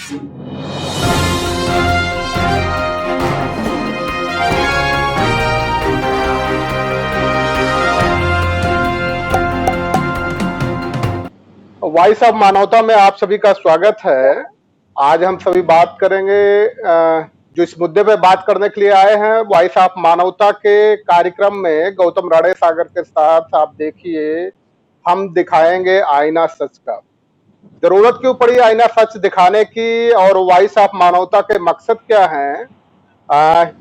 Voice of मानवता में आप सभी का स्वागत है। आज हम सभी बात करेंगे जो इस मुद्दे पे बात करने के लिए आए हैं वॉइस ऑफ मानवता के कार्यक्रम में गौतम राणे सागर के साथ। आप देखिए, हम दिखाएंगे आईना सच का। जरूरत क्यों पड़ी आईना सच दिखाने की और वॉइस ऑफ मानवता के मकसद क्या हैं,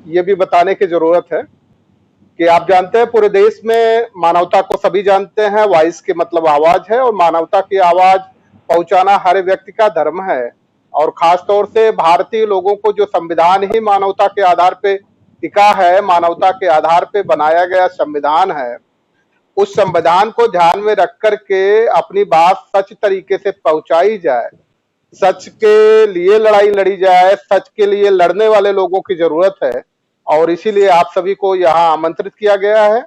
ये भी बताने की जरूरत है कि आप जानते हैं पूरे देश में मानवता को सभी जानते हैं। वॉइस के मतलब आवाज है और मानवता की आवाज पहुंचाना हर व्यक्ति का धर्म है। और खास तौर से भारतीय लोगों को जो संविधान ही मानवता के आधार पे टिका है, मानवता के आधार पे बनाया गया संविधान है, उस संविधान को ध्यान में रख करके अपनी बात सच तरीके से पहुंचाई जाए, सच के लिए लड़ाई लड़ी जाए, सच के लिए लड़ने वाले लोगों की जरूरत है। और इसीलिए आप सभी को यहाँ आमंत्रित किया गया है।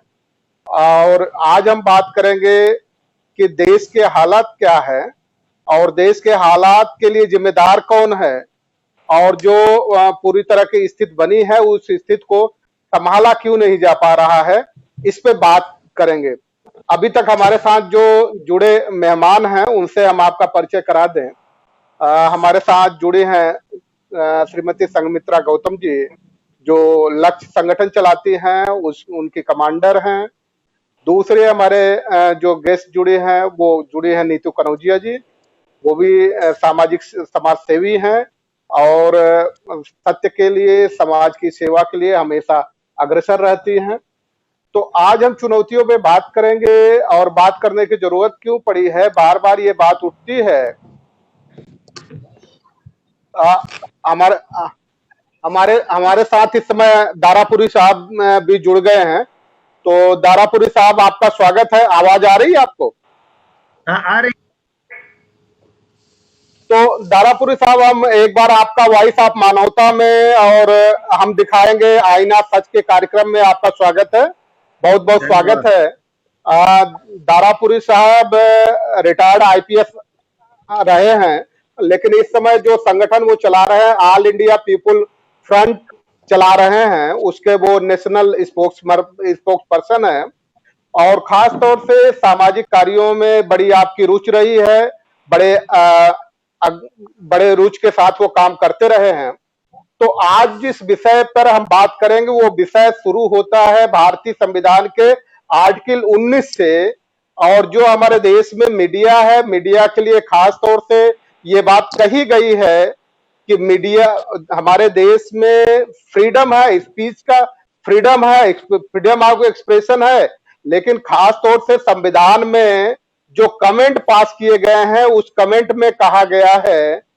और आज हम बात करेंगे कि देश के हालात क्या है और देश के हालात के लिए जिम्मेदार कौन है, और जो पूरी तरह की स्थिति बनी है उस स्थिति को संभाला क्यों नहीं जा पा रहा है, इस पे बात करेंगे। अभी तक हमारे साथ जो जुड़े मेहमान हैं उनसे हम आपका परिचय करा दें। हमारे साथ जुड़े हैं श्रीमती संघमित्रा गौतम जी, जो लक्ष्य संगठन चलाती हैं, उनकी कमांडर हैं। दूसरे हमारे जो गेस्ट जुड़े हैं वो जुड़े हैं नीतू कनौजिया जी, वो भी सामाजिक समाज सेवी हैं और सत्य के लिए, समाज की सेवा के लिए हमेशा अग्रसर रहती हैं। तो आज हम चुनौतियों पे बात करेंगे और बात करने की जरूरत क्यों पड़ी है, बार बार ये बात उठती है। हमारे हमारे हमारे साथ इस समय दारापुरी साहब भी जुड़ गए हैं। तो दारापुरी साहब, आपका स्वागत है। आवाज आ रही है आपको? आ रही। तो दारापुरी साहब, हम एक बार आपका वॉइस ऑफ मानवता में और हम दिखाएंगे आईना सच के कार्यक्रम में आपका स्वागत है। बहुत बहुत स्वागत है। दारापुरी साहब रिटायर्ड आईपीएस रहे हैं, लेकिन इस समय जो संगठन वो चला रहे हैं, ऑल इंडिया पीपुल फ्रंट चला रहे हैं, उसके वो नेशनल स्पोक्स पर्सन है। और खास तौर से सामाजिक कार्यों में बड़ी आपकी रुचि रही है, बड़े रुचि के साथ वो काम करते रहे हैं। तो आज जिस विषय पर हम बात करेंगे वो विषय शुरू होता है भारतीय संविधान के आर्टिकल 19 से। और जो हमारे देश में मीडिया है, मीडिया के लिए खास तौर से ये बात कही गई है कि मीडिया, हमारे देश में फ्रीडम है, स्पीच का फ्रीडम है, फ्रीडम ऑफ एक्सप्रेशन है, लेकिन खास तौर से संविधान में जो कमेंट पास किए गए हैं उस कमेंट में कहा गया है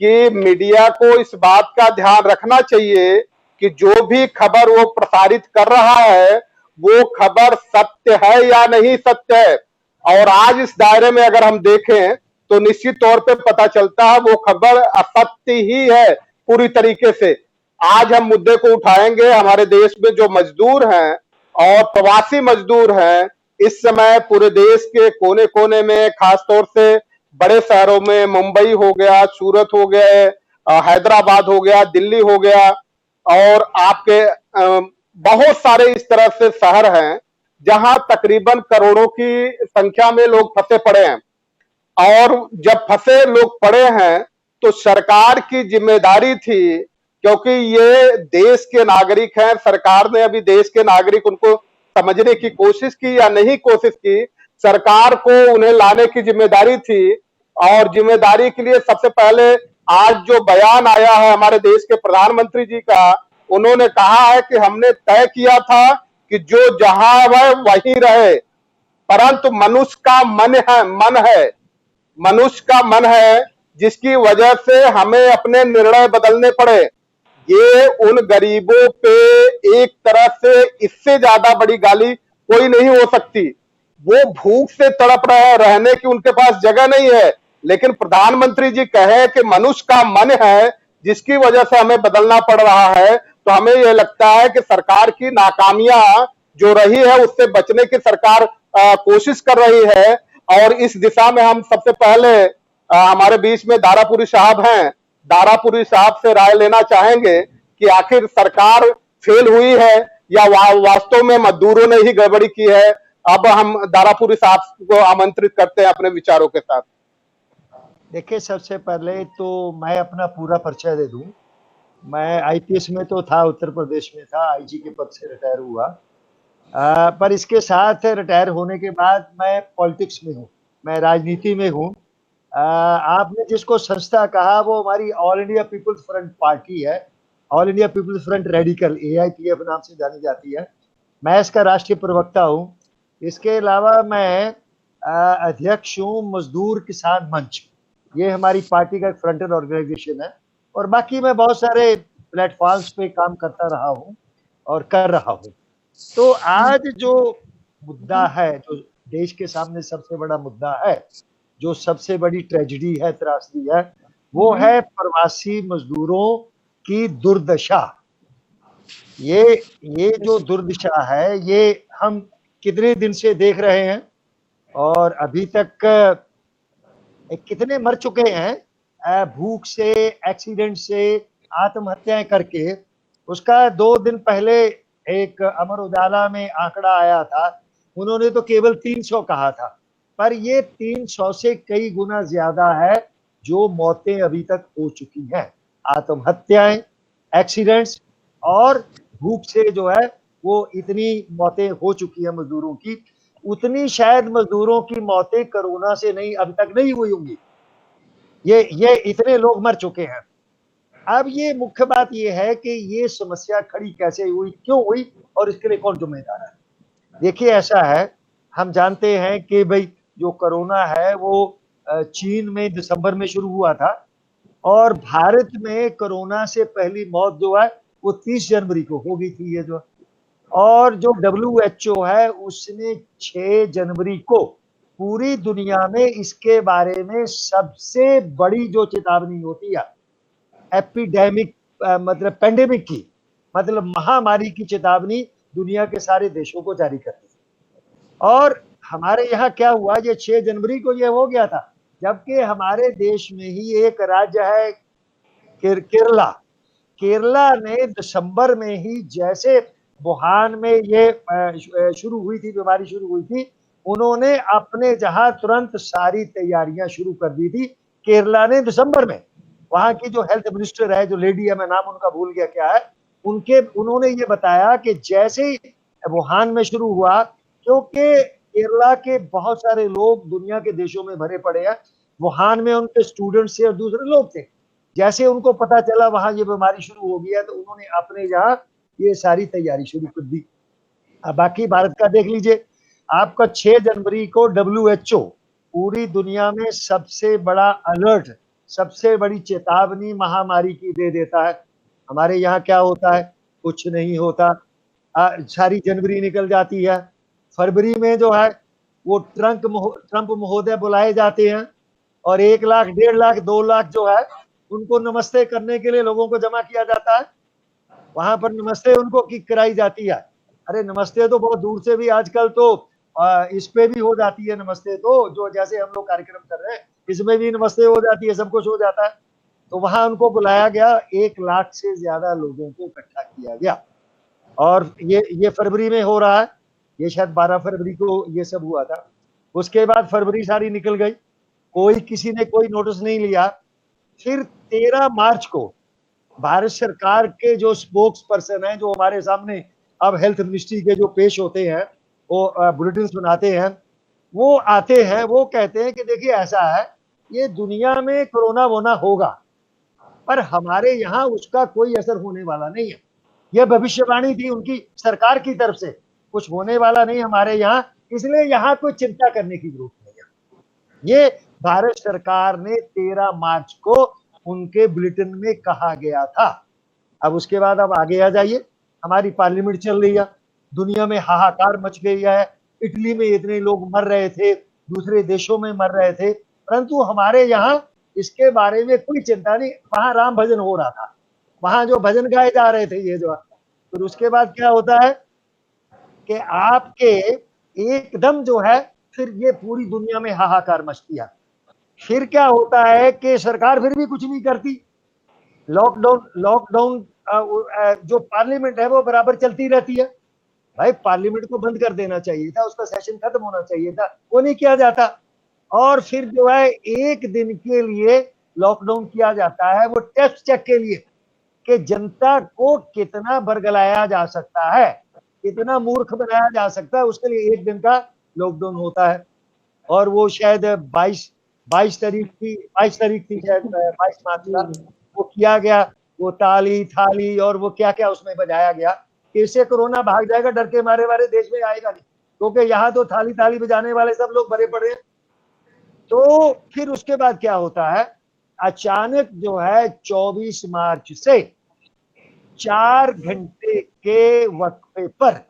कि मीडिया को इस बात का ध्यान रखना चाहिए कि जो भी खबर वो प्रसारित कर रहा है वो खबर सत्य है या नहीं सत्य है। और आज इस दायरे में अगर हम देखें तो निश्चित तौर पे पता चलता है वो खबर असत्य ही है पूरी तरीके से। आज हम मुद्दे को उठाएंगे। हमारे देश में जो मजदूर हैं और प्रवासी मजदूर हैं, इस समय पूरे देश के कोने कोने में, खास तौर से बड़े शहरों में, मुंबई हो गया, सूरत हो गया, हैदराबाद हो गया, दिल्ली हो गया, और आपके बहुत सारे इस तरह से शहर हैं जहां तकरीबन करोड़ों की संख्या में लोग फंसे पड़े हैं। और जब फंसे लोग पड़े हैं तो सरकार की जिम्मेदारी थी, क्योंकि ये देश के नागरिक हैं, सरकार ने अभी देश के नागरिक उनको समझने की कोशिश की या नहीं कोशिश की, सरकार को उन्हें लाने की जिम्मेदारी थी। और जिम्मेदारी के लिए सबसे पहले आज जो बयान आया है हमारे देश के प्रधानमंत्री जी का, उन्होंने कहा है कि हमने तय किया था कि जो जहां है वहीं रहे, परंतु मनुष्य का मनुष्य का मन है जिसकी वजह से हमें अपने निर्णय बदलने पड़े। ये उन गरीबों पे एक तरह से इससे ज्यादा बड़ी गाली कोई नहीं हो सकती। वो भूख से तड़प रहे, रहने की उनके पास जगह नहीं है, लेकिन प्रधानमंत्री जी कहे कि मनुष्य का मन है जिसकी वजह से हमें बदलना पड़ रहा है। तो हमें यह लगता है कि सरकार की नाकामियां जो रही है उससे बचने की सरकार कोशिश कर रही है। और इस दिशा में हम सबसे पहले हमारे बीच में दारापुरी साहब हैं दारापुरी साहब से राय लेना चाहेंगे कि आखिर सरकार फेल हुई है या वास्तव में मजदूरों ने ही गड़बड़ी की है। अब हम दारापुरी साहब को आमंत्रित करते हैं अपने विचारों के साथ। देखिए, सबसे पहले तो मैं अपना पूरा परिचय दे दूं। मैं आईपीएस में तो था, उत्तर प्रदेश में था, आईजी के पद से रिटायर हुआ। पर इसके साथ रिटायर होने के बाद मैं पॉलिटिक्स में हूँ, मैं राजनीति में हूँ। आपने जिसको संस्था कहा वो हमारी all India peoples front party है, all India peoples front radical, AIPF नाम से जानी जाती है। मैं इसका राष्ट्रीय प्रवक्ता हूँ। इसके अलावा मैं अध्यक्ष हूँ मजदूर किसान मंच, ये हमारी पार्टी का एक फ्रंटल ऑर्गेनाइजेशन है। और बाकी मैं बहुत सारे प्लेटफॉर्म्स पे काम करता रहा हूँ और कर रहा हूँ। तो आज जो मुद्दा है, जो देश के सामने सबसे बड़ा मुद्दा है, जो सबसे बड़ी ट्रेजेडी है, त्रासदी है, वो है प्रवासी मजदूरों की दुर्दशा। ये जो दुर्दशा है, ये हम कितने दिन से देख रहे हैं और अभी तक कितने मर चुके हैं भूख से, एक्सीडेंट से, आत्महत्याएं करके। उसका 2 दिन पहले एक अमर उजाला में आंकड़ा आया था, उन्होंने तो केवल 300 कहा था, पर ये 300 से कई गुना ज्यादा है जो मौतें अभी तक हो चुकी हैं। आत्महत्याएं, एक्सीडेंट्स और भूख से जो है वो इतनी मौतें हो चुकी हैं मजदूरों की, उतनी शायद मजदूरों की मौतें कोरोना से नहीं अभी तक नहीं हुई होंगी। ये इतने लोग मर चुके हैं। अब ये मुख्य बात ये है कि ये समस्या खड़ी कैसे हुई, क्यों हुई और इसके लिए कौन जिम्मेदार है। देखिए, ऐसा है, हम जानते हैं कि भाई जो कोरोना है वो चीन में दिसंबर में शुरू हुआ था और भारत में कोरोना से पहली मौत जो है वो 30 जनवरी को हो गई थी। ये जो और जो WHO है उसने 6 जनवरी को पूरी दुनिया में इसके बारे में सबसे बड़ी जो चेतावनी होती है, एपिडेमिक मतलब पेंडेमिक की, मतलब महामारी की चेतावनी दुनिया के सारे देशों को जारी कर दी। और हमारे यहाँ क्या हुआ, ये 6 जनवरी को ये हो गया था, जबकि हमारे देश में ही एक राज्य है केरला। केरला ने दिसंबर में ही, जैसे वुहान में ये शुरू हुई थी, बीमारी शुरू हुई थी, उन्होंने अपने जहां तुरंत सारी तैयारियां शुरू कर दी थी। केरला ने दिसंबर में, वहां की जो हेल्थ मिनिस्टर है, जो लेडी है, मैं नाम उनका भूल गया क्या है, उन्होंने ये बताया कि जैसे ही वुहान में शुरू हुआ, क्योंकि केरला के बहुत सारे लोग दुनिया के देशों में भरे पड़े हैं, वुहान में उनके स्टूडेंट्स थे और दूसरे लोग थे। जैसे उनको पता चला वहां ये बीमारी शुरू हो गई है, तो उन्होंने अपने यहाँ ये सारी तैयारी शुरू कर दी। अब बाकी भारत का देख लीजिए, आपका 6 जनवरी को WHO पूरी दुनिया में सबसे बड़ा अलर्ट, सबसे बड़ी चेतावनी महामारी की दे देता है। हमारे यहाँ क्या होता है, कुछ नहीं होता। सारी जनवरी निकल जाती है, फरवरी में जो है वो ट्रंप महोदय बुलाए जाते हैं और 1 लाख, 1.5 लाख, 2 लाख जो है उनको नमस्ते करने के लिए लोगों को जमा किया जाता है। वहां पर नमस्ते उनको की कराई जाती है। अरे नमस्ते तो बहुत दूर से भी आजकल तो इस पे भी हो जाती है नमस्ते, तो जो जैसे हम लोग कार्यक्रम कर रहे हैं इसमें भी नमस्ते हो जाती है, सब कुछ हो जाता है। तो वहां उनको बुलाया गया, 1 लाख से ज्यादा लोगों को इकट्ठा किया गया और ये फरवरी में हो रहा है। ये शायद 12 फरवरी को ये सब हुआ था। उसके बाद फरवरी सारी निकल गई, किसी ने कोई नोटिस नहीं लिया। फिर 13 मार्च को भारत सरकार के जो स्पोक्स पर्सन है, जो हमारे सामने अब हेल्थ मिनिस्ट्री के जो पेश होते हैं, वो बुलेटिन बनाते हैं, वो आते हैं, वो कहते हैं कि देखिए ऐसा है, ये दुनिया में कोरोना वोना होगा, पर हमारे यहाँ उसका कोई असर होने वाला नहीं है। यह भविष्यवाणी थी उनकी सरकार की तरफ से, कुछ होने वाला नहीं हमारे यहाँ, इसलिए यहाँ कोई चिंता करने की जरूरत नहीं है। ये भारत सरकार ने 13 मार्च को उनके बुलेटिन में कहा गया था। अब उसके बाद अब आगे आ जाइए, हमारी पार्लियामेंट चल रही है, दुनिया में हाहाकार मच गई है। इटली में इतने लोग मर रहे थे, दूसरे देशों में मर रहे थे, परंतु हमारे यहाँ इसके बारे में कोई चिंता नहीं। वहां राम भजन हो रहा था, वहां जो भजन गाए जा रहे थे, ये जो। फिर उसके बाद क्या होता है कि आपके एकदम जो है फिर ये पूरी दुनिया में हाहाकार मचती है। फिर क्या होता है कि सरकार फिर भी कुछ नहीं करती, लॉकडाउन जो पार्लियामेंट है वो बराबर चलती रहती है। भाई पार्लियामेंट को बंद कर देना चाहिए था, उसका सेशन खत्म होना चाहिए था, वो नहीं किया जाता। और फिर जो है एक दिन के लिए लॉकडाउन किया जाता है, वो टेस्ट चेक के लिए कि जनता को कितना बरगलाया जा सकता है, कितना मूर्ख बनाया जा सकता है, उसके लिए एक दिन का लॉकडाउन होता है। और वो शायद 22 तारीख थी शायद, 22 मार्च का वो किया गया। वो ताली थाली और वो क्या क्या उसमें बजाया गया कि इससे कोरोना भाग जाएगा, डर के मारे मारे देश में आएगा नहीं, क्योंकि यहाँ तो थाली थाली बजाने वाले सब लोग भरे पड़े हैं। तो फिर उसके बाद क्या होता है, अचानक जो है 24 मार्च से 4 घंटे के वक्फे पर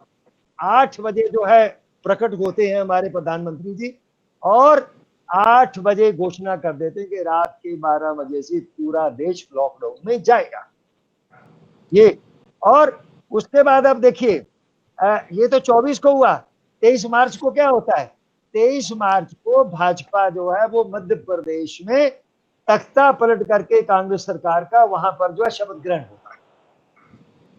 8 बजे जो है प्रकट होते हैं हमारे प्रधानमंत्री जी, और 8 बजे घोषणा कर देते हैं कि रात के 12 बजे से पूरा देश लॉकडाउन में जाएगा। ये, और उसके बाद अब देखिए, ये तो 24 को हुआ। 23 मार्च को क्या होता है, 23 मार्च को भाजपा जो है वो मध्य प्रदेश में तख्ता पलट करके कांग्रेस सरकार का वहां पर जो है शपथ ग्रहण होता है।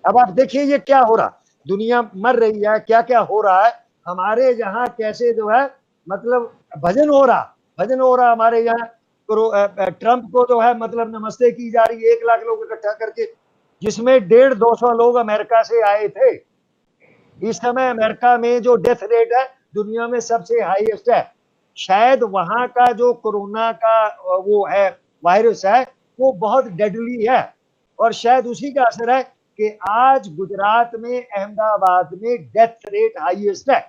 अब आप देखिए ये क्या हो रहा, दुनिया मर रही है, क्या क्या हो रहा है हमारे यहाँ, कैसे जो है मतलब भजन हो रहा हमारे यहाँ। ट्रंप को जो है मतलब नमस्ते की जा रही है 1 लाख लोग इकट्ठा करके, जिसमें 150-200 लोग अमेरिका से आए थे। इस समय अमेरिका में जो डेथ रेट है दुनिया में सबसे हाईएस्ट है। शायद वहां का जो कोरोना का वो है वायरस है वो बहुत डेडली है, और शायद उसी का असर है कि आज गुजरात में, अहमदाबाद में डेथ रेट हाईएस्ट है।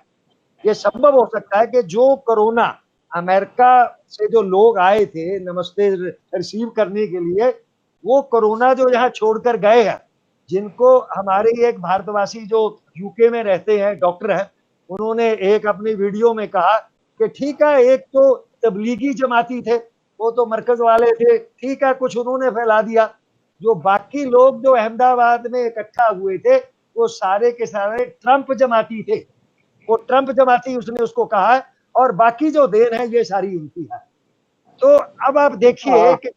ये संभव हो सकता है कि जो कोरोना अमेरिका से जो लोग आए थे नमस्ते रिसीव करने के लिए, वो कोरोना जो यहाँ छोड़कर गए हैं, जिनको हमारे एक भारतवासी जो यूके में रहते हैं डॉक्टर हैं, उन्होंने एक अपनी वीडियो में कहा कि ठीक है, एक तो तबलीगी जमाती थे, वो तो मरकज वाले थे, ठीक है, कुछ उन्होंने फैला दिया। जो बाकी लोग जो अहमदाबाद में इकट्ठा हुए थे वो सारे के सारे ट्रंप जमाती थे, वो ट्रंप जमाती उसने उसको कहा, और बाकी जो देर है ये सारी उनकी है। तो अब आप देखिए कि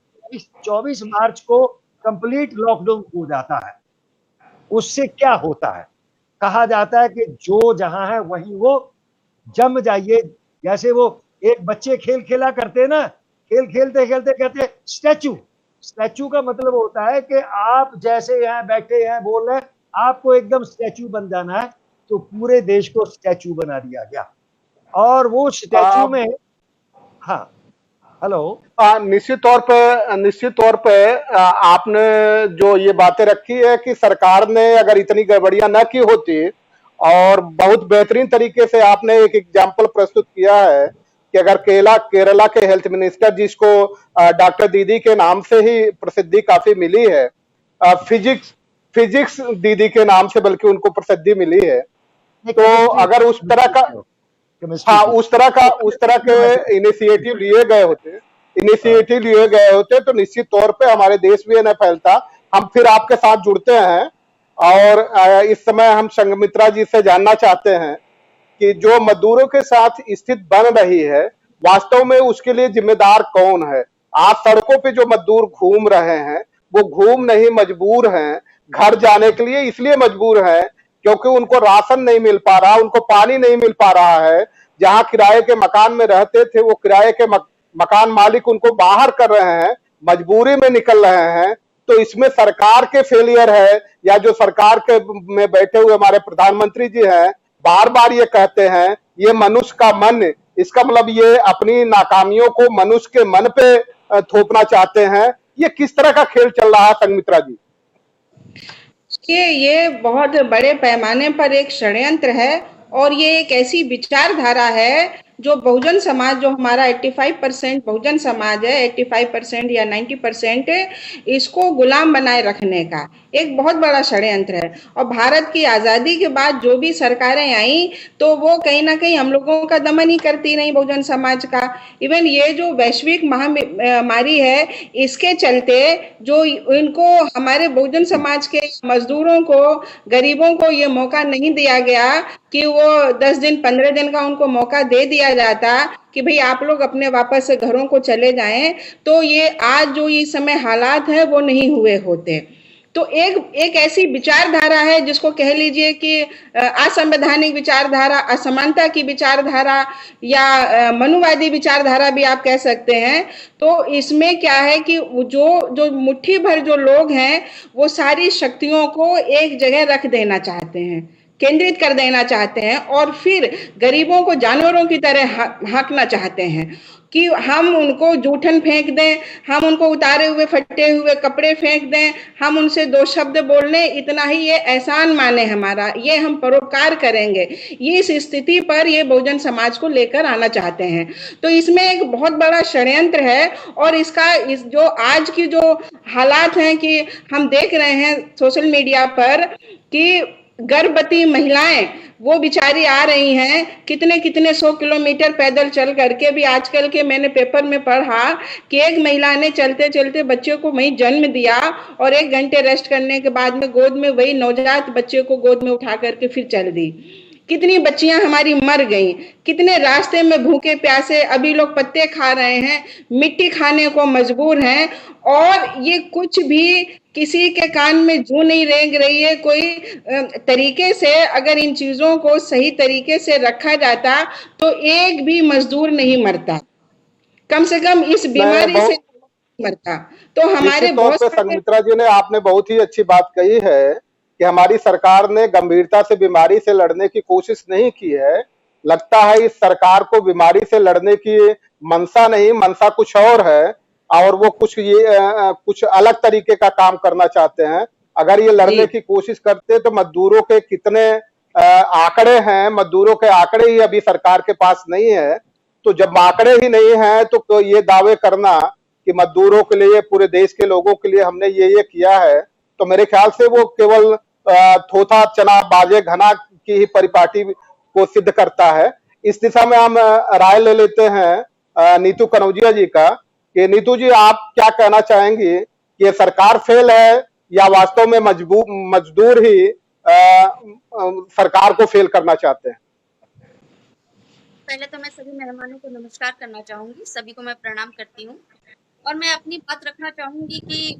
24 मार्च को कंप्लीट लॉकडाउन हो जाता है। उससे क्या होता है, कहा जाता है कि जो जहां है वहीं वो जम जाइए। जैसे वो एक बच्चे खेल खेला करते ना, खेल खेलते खेलते कहते स्टैचू का मतलब होता है कि आप जैसे यहाँ बैठे हैं बोल रहे हैं, आपको एकदम स्टैचू बन जाना है। तो पूरे देश को स्टैचू बना दिया गया, और वो स्टैचू में, हाँ हेलो, निश्चित तौर पे आपने जो ये बातें रखी है कि सरकार ने अगर इतनी गड़बड़ियां न की होती, और बहुत बेहतरीन तरीके से आपने एक एग्जाम्पल प्रस्तुत किया है कि अगर केरला के हेल्थ मिनिस्टर, जिसको डॉक्टर दीदी के नाम से ही प्रसिद्धि काफी मिली है, फिजिक्स दीदी के नाम से बल्कि उनको प्रसिद्धि मिली है, तो अगर उस तरह का, हाँ, उस तरह के इनिशिएटिव लिए गए होते तो निश्चित तौर पे हमारे देश में न फैलता। हम फिर आपके साथ जुड़ते हैं, और इस समय हम संघमित्रा जी से जानना चाहते हैं कि जो मजदूरों के साथ स्थिति बन रही है, वास्तव में उसके लिए जिम्मेदार कौन है? आज सड़कों पे जो मजदूर घूम रहे हैं, वो घूम नहीं, मजबूर हैं घर जाने के लिए। इसलिए मजबूर हैं क्योंकि उनको राशन नहीं मिल पा रहा, उनको पानी नहीं मिल पा रहा है। जहां किराए के मकान में रहते थे, वो किराए के मकान मालिक उनको बाहर कर रहे हैं, मजबूरी में निकल रहे हैं। तो इसमें सरकार के फेलियर है, या जो सरकार के में बैठे हुए हमारे प्रधानमंत्री जी हैं, बार बार ये कहते हैं ये मनुष्य का मन, इसका मतलब ये अपनी नाकामियों को मनुष्य के मन पे थोपना चाहते हैं। ये किस तरह का खेल चल रहा है संघमित्रा जी? ये बहुत बड़े पैमाने पर एक षड्यंत्र है, और ये एक ऐसी विचारधारा है जो बहुजन समाज, जो हमारा 85% बहुजन समाज है, 85% या 90%, इसको गुलाम बनाए रखने का एक बहुत बड़ा षड्यंत्र है। और भारत की आजादी के बाद जो भी सरकारें आई तो वो कहीं ना कहीं हम लोगों का दमन ही करती रही, बहुजन समाज का। इवन ये जो वैश्विक महामारी है, इसके चलते जो इनको हमारे बहुजन समाज के मजदूरों को, गरीबों को ये मौका नहीं दिया गया कि वो 10 दिन 15 दिन का उनको मौका दे दिया जाता कि भाई आप लोग अपने वापस घरों को चले जाएं, तो ये आज जो ये समय हालात है वो नहीं हुए होते। तो एक ऐसी विचारधारा है जिसको कह लीजिए कि असंवैधानिक विचारधारा, असमानता की विचारधारा, या मनुवादी विचारधारा भी आप कह सकते हैं। तो इसमें क्या है कि जो जो मुट्ठी भर जो लोग हैं वो सारी शक्तियों को एक जगह रख देना चाहते हैं, केंद्रित कर देना चाहते हैं, और फिर गरीबों को जानवरों की तरह हाँकना चाहते हैं कि हम उनको जूठन फेंक दें, हम उनको उतारे हुए फटे हुए कपड़े फेंक दें, हम उनसे 2 शब्द बोल लें, इतना ही ये एहसान माने हमारा, ये हम परोपकार करेंगे। ये इस स्थिति पर ये बहुजन समाज को लेकर आना चाहते हैं। तो इसमें एक बहुत बड़ा षड्यंत्र है, और इस जो आज की जो हालात हैं कि हम देख रहे हैं सोशल मीडिया पर कि गर्भवती महिलाएं वो बिचारी आ रही हैं कितने कितने 100 किलोमीटर पैदल चल करके भी। आजकल के मैंने पेपर में पढ़ा कि एक महिला ने चलते चलते बच्चे को वहीं जन्म दिया, और 1 घंटे रेस्ट करने के बाद में गोद में वही नवजात बच्चे को गोद में उठा करके फिर चल दी। कितनी बच्चियां हमारी मर गई, कितने रास्ते में भूखे प्यासे अभी लोग पत्ते खा रहे हैं, मिट्टी खाने को मजबूर हैं, और ये कुछ भी किसी के कान में जू नहीं रेंग रही है। कोई तरीके से अगर इन चीजों को सही तरीके से रखा जाता तो एक भी मजदूर नहीं मरता, कम से कम इस बीमारी से मरता। तो हमारे निश्चित तौर बहुत पे संगमित्रा जी ने आपने बहुत ही अच्छी बात कही है कि हमारी सरकार ने गंभीरता से बीमारी से लड़ने की कोशिश नहीं की है। लगता है इस सरकार को बीमारी से लड़ने की मंशा नहीं, मंशा कुछ और है, और वो कुछ अलग तरीके का काम करना चाहते हैं। अगर ये लड़ने की कोशिश करते तो मजदूरों के कितने आंकड़े हैं, मजदूरों के आंकड़े ही अभी सरकार के पास नहीं है। तो जब आंकड़े ही नहीं है तो ये दावे करना कि मजदूरों के लिए, पूरे देश के लोगों के लिए हमने ये किया है, तो मेरे ख्याल से वो केवल थोथा चना बाजे घना की ही परिपाटी को सिद्ध करता है। इस दिशा में हम राय ले लेते हैं नीतू कनौजिया जी का कि नीतू जी आप क्या कहना चाहेंगी कि ये सरकार फेल है या वास्तव में मजदूर ही सरकार को फेल करना चाहते हैं? पहले तो मैं सभी मेहमानों को नमस्कार करना चाहूंगी, सभी को मैं प्रणाम करती हूँ, और मैं अपनी बात रखना चाहूंगी कि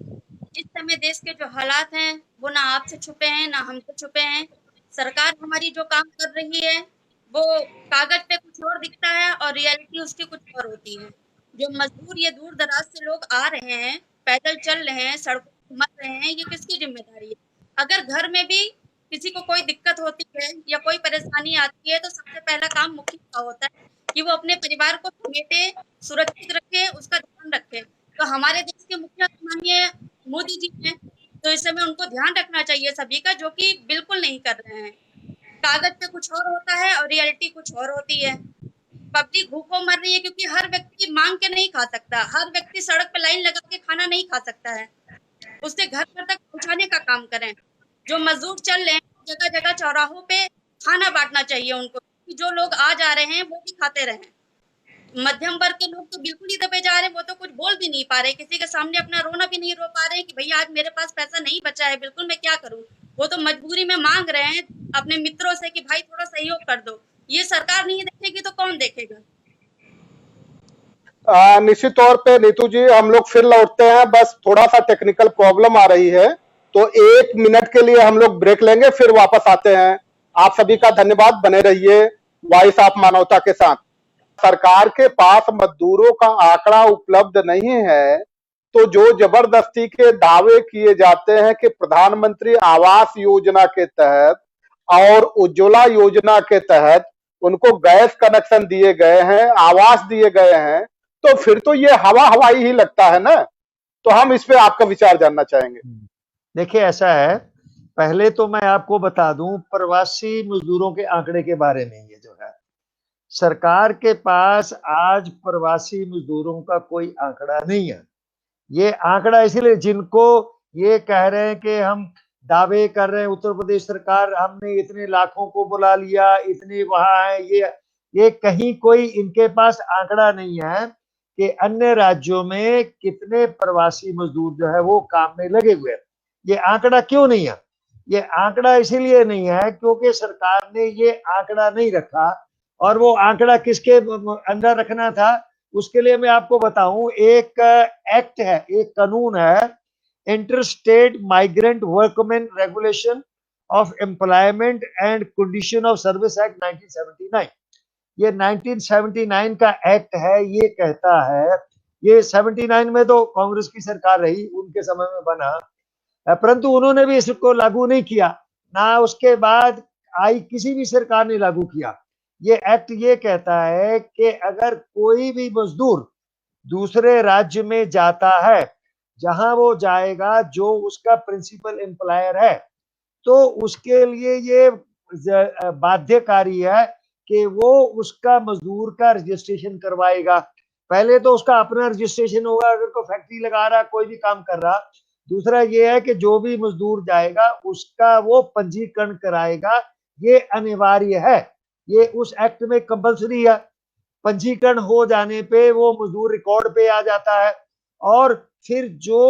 इस समय देश के जो हालात हैं वो ना आपसे छुपे हैं ना हमसे छुपे हैं। सरकार हमारी जो काम कर रही है वो कागज पे कुछ और दिखता है और रियलिटी उसकी कुछ और होती है। जो मजदूर ये दूर दराज से लोग आ रहे हैं, पैदल चल रहे हैं, सड़कों पर मर रहे हैं, ये किसकी जिम्मेदारी है? अगर घर में भी किसी को कोई दिक्कत होती है या कोई परेशानी आती है तो सबसे पहला काम मुखिया का होता है कि वो अपने परिवार को समेटे, सुरक्षित रखे, उसका ध्यान रखे। तो हमारे देश के मुखिया माननीय मोदी जी हैं, तो इस समय उनको ध्यान रखना चाहिए सभी का, जो कि बिल्कुल नहीं कर रहे हैं। कागज पे कुछ और होता है और रियलिटी कुछ और होती है। पब्लिक भूखों मर रही है क्योंकि हर व्यक्ति मांग के नहीं खा सकता, हर व्यक्ति सड़क पे लाइन लगा के खाना नहीं खा सकता है। उससे घर घर तक पहुंचाने का काम करें। जो मजदूर चल रहे हैं जगह जगह चौराहों पे खाना बांटना चाहिए उनको, कि जो लोग आ जा रहे हैं वो भी खाते रहें। मध्यम वर्ग के लोग तो बिल्कुल ही दबे जा रहे हैं, वो तो कुछ बोल भी नहीं पा रहे, किसी के सामने अपना रोना भी नहीं रो पा रहे कि भैया आज मेरे पास पैसा नहीं बचा है, बिल्कुल मैं क्या करूं। वो तो मजबूरी में मांग रहे हैं अपने मित्रों से कि भाई थोड़ा सहयोग कर दो। ये सरकार नहीं देखेगी तो कौन देखेगा? निश्चित तौर पे नीतू जी हम लोग फिर लौटते हैं, बस थोड़ा सा टेक्निकल प्रॉब्लम आ रही है, तो 1 मिनट के लिए हम लोग ब्रेक लेंगे, फिर वापस आते हैं। आप सभी का धन्यवाद, बने रहिए वॉइस ऑफ मानवता के साथ। सरकार के पास मजदूरों का आंकड़ा उपलब्ध नहीं है, तो जो जबरदस्ती के दावे किए जाते हैं कि प्रधानमंत्री आवास योजना के तहत और उज्ज्वला योजना के तहत उनको गैस कनेक्शन दिए गए हैं, आवास दिए गए हैं, तो फिर तो ये हवाई ही लगता है ना। तो हम इस पे आपका विचार जानना चाहेंगे। देखिए ऐसा है, पहले तो मैं आपको बता दूं प्रवासी मजदूरों के आंकड़े के बारे में। ये जो है सरकार के पास आज प्रवासी मजदूरों का कोई आंकड़ा नहीं है। ये आंकड़ा इसलिए जिनको ये कह रहे हैं कि हम दावे कर रहे हैं उत्तर प्रदेश सरकार हमने इतने लाखों को बुला लिया, इतने वहां है, ये कहीं कोई इनके पास आंकड़ा नहीं है कि अन्य राज्यों में कितने प्रवासी मजदूर जो है वो काम में लगे हुए हैं। ये आंकड़ा क्यों नहीं है? ये आंकड़ा इसीलिए नहीं है क्योंकि सरकार ने ये आंकड़ा नहीं रखा और वो आंकड़ा किसके अंदर रखना था, उसके लिए मैं आपको बताऊं, एक एक्ट है, एक कानून है, inter state migrant workman regulation of employment and condition of service act 1979। ये 1979 का एक्ट है। ये कहता है, ये 79 में तो कांग्रेस की सरकार रही, उनके समय में बना, परंतु उन्होंने भी इसको लागू नहीं किया, ना उसके बाद आई किसी भी सरकार ने लागू किया। ये एक्ट ये कहता है कि अगर कोई भी मजदूर दूसरे राज्य में जाता है, जहां वो जाएगा जो उसका प्रिंसिपल एम्प्लॉयर है, तो उसके लिए ये बाध्यकारी है कि वो उसका मजदूर का रजिस्ट्रेशन करवाएगा। पहले तो उसका अपना रजिस्ट्रेशन होगा अगर कोई फैक्ट्री लगा रहा, कोई भी काम कर रहा। दूसरा ये है कि जो भी मजदूर जाएगा उसका वो पंजीकरण कराएगा, ये अनिवार्य है, ये उस एक्ट में कंपलसरी है। पंजीकरण हो जाने पे वो मजदूर रिकॉर्ड पे आ जाता है, और फिर जो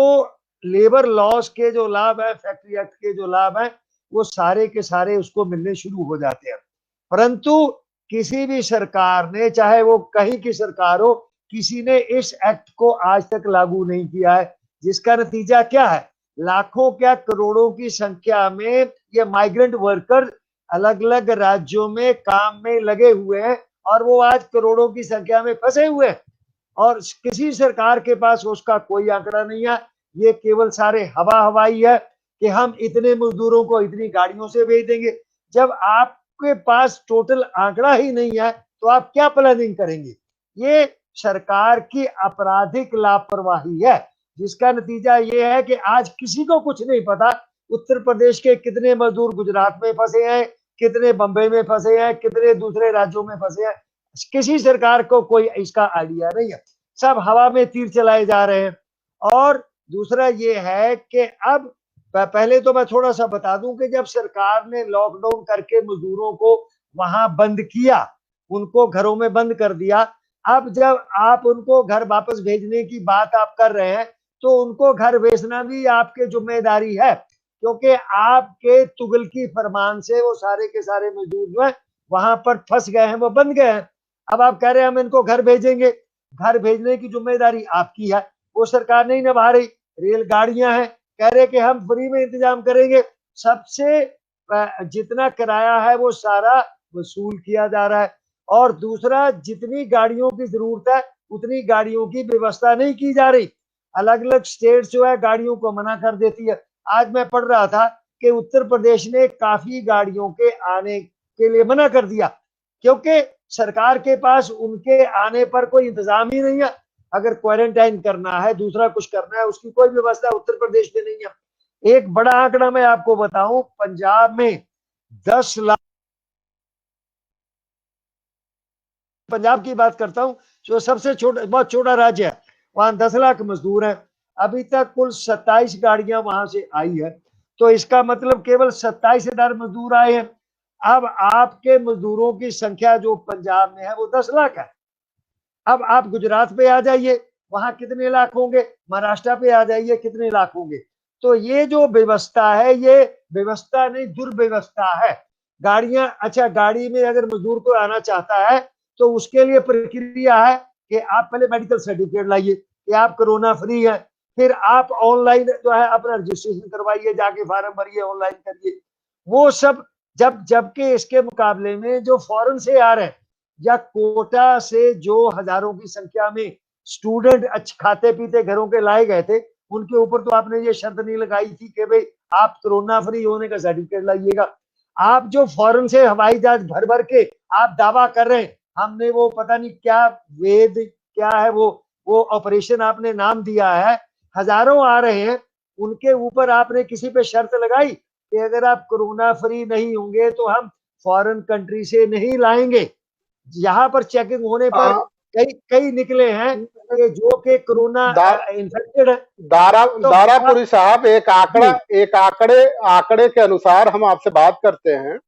लेबर लॉस के जो लाभ है, फैक्ट्री एक्ट के जो लाभ है, वो सारे के सारे उसको मिलने शुरू हो जाते हैं। परंतु किसी भी सरकार ने, चाहे वो कहीं की सरकार हो, किसी ने इस एक्ट को आज तक लागू नहीं किया है, जिसका नतीजा क्या है, लाखों क्या करोड़ों की संख्या में ये माइग्रेंट वर्कर अलग अलग राज्यों में काम में लगे हुए हैं, और वो आज करोड़ों की संख्या में फंसे हुए हैं, और किसी सरकार के पास उसका कोई आंकड़ा नहीं है। ये केवल सारे हवा हवाई है कि हम इतने मजदूरों को इतनी गाड़ियों से भेज देंगे। जब आपके पास टोटल आंकड़ा ही नहीं है तो आप क्या प्लानिंग करेंगे? ये सरकार की आपराधिक लापरवाही है, जिसका नतीजा ये है कि आज किसी को कुछ नहीं पता उत्तर प्रदेश के कितने मजदूर गुजरात में फंसे हैं, कितने बंबई में फंसे हैं, कितने दूसरे राज्यों में फंसे हैं। किसी सरकार को कोई इसका आइडिया नहीं है, सब हवा में तीर चलाए जा रहे हैं। और दूसरा ये है कि अब पहले तो मैं थोड़ा सा बता दूं कि जब सरकार ने लॉकडाउन करके मजदूरों को वहां बंद किया, उनको घरों में बंद कर दिया, अब जब आप उनको घर वापस भेजने की बात आप कर रहे हैं, तो उनको घर भेजना भी आपकी जिम्मेदारी है, क्योंकि आपके तुगलकी फरमान से वो सारे के सारे मजदूर जो है वहां पर फंस गए हैं, वो बंद गए हैं। अब आप कह रहे हैं हम इनको घर भेजेंगे, घर भेजने की जिम्मेदारी आपकी है, वो सरकार नहीं निभा रही। रेलगाड़ियां हैं, कह रहे कि हम फ्री में इंतजाम करेंगे, सबसे जितना किराया है वो सारा वसूल किया जा रहा है। और दूसरा, जितनी गाड़ियों की जरूरत है उतनी गाड़ियों की व्यवस्था नहीं की जा रही। अलग अलग स्टेट जो है गाड़ियों को मना कर देती है। आज मैं पढ़ रहा था कि उत्तर प्रदेश ने काफी गाड़ियों के आने के लिए मना कर दिया, क्योंकि सरकार के पास उनके आने पर कोई इंतजाम ही नहीं है। अगर क्वारंटाइन करना है, दूसरा कुछ करना है, उसकी कोई व्यवस्था उत्तर प्रदेश में नहीं है। एक बड़ा आंकड़ा मैं आपको बताऊं, पंजाब में 10 लाख, पंजाब की बात करता हूं जो सबसे छोटा, बहुत छोटा राज्य है, वहां 10 लाख मजदूर हैं। अभी तक कुल 27 गाड़ियां वहां से आई है, तो इसका मतलब केवल 27,000 मजदूर आए हैं। अब आपके मजदूरों की संख्या जो पंजाब में है वो 10 लाख है। अब आप गुजरात पे आ जाइए, वहां कितने लाख होंगे, महाराष्ट्र पे आ जाइए, कितने लाख होंगे। तो ये जो व्यवस्था है, ये व्यवस्था नहीं, दुर्व्यवस्था है। गाड़ियां, अच्छा गाड़ी में अगर मजदूर को आना चाहता है तो उसके लिए प्रक्रिया है कि आप पहले मेडिकल सर्टिफिकेट लाइए कि आप कोरोना फ्री है, फिर आप ऑनलाइन जो है अपना रजिस्ट्रेशन करवाइए, जाके फार्म भरिए, ऑनलाइन करिए, वो सब। जबकि इसके मुकाबले में जो फॉरेन से आ रहे हैं या कोटा से जो हजारों की संख्या में स्टूडेंट खाते पीते घरों के लाए गए थे, उनके ऊपर तो आपने ये शर्त नहीं लगाई थी कि भाई आप कोरोना फ्री होने का सर्टिफिकेट लाइएगा। आप जो फॉरेन से हवाई जहाज भर भर के आप दावा कर रहे हैं, हमने वो पता नहीं क्या वेद क्या है वो ऑपरेशन आपने नाम दिया है, हजारों आ रहे हैं, उनके ऊपर आपने किसी पे शर्त लगाई कि अगर आप कोरोना फ्री नहीं होंगे तो हम फॉरेन कंट्री से नहीं लाएंगे। यहाँ पर चेकिंग होने पर कई कई निकले हैं कि जो कि कोरोना इन्फेक्टेड है। तो दारापुरी साहब, एक आंकड़े के अनुसार हम आपसे बात करते हैं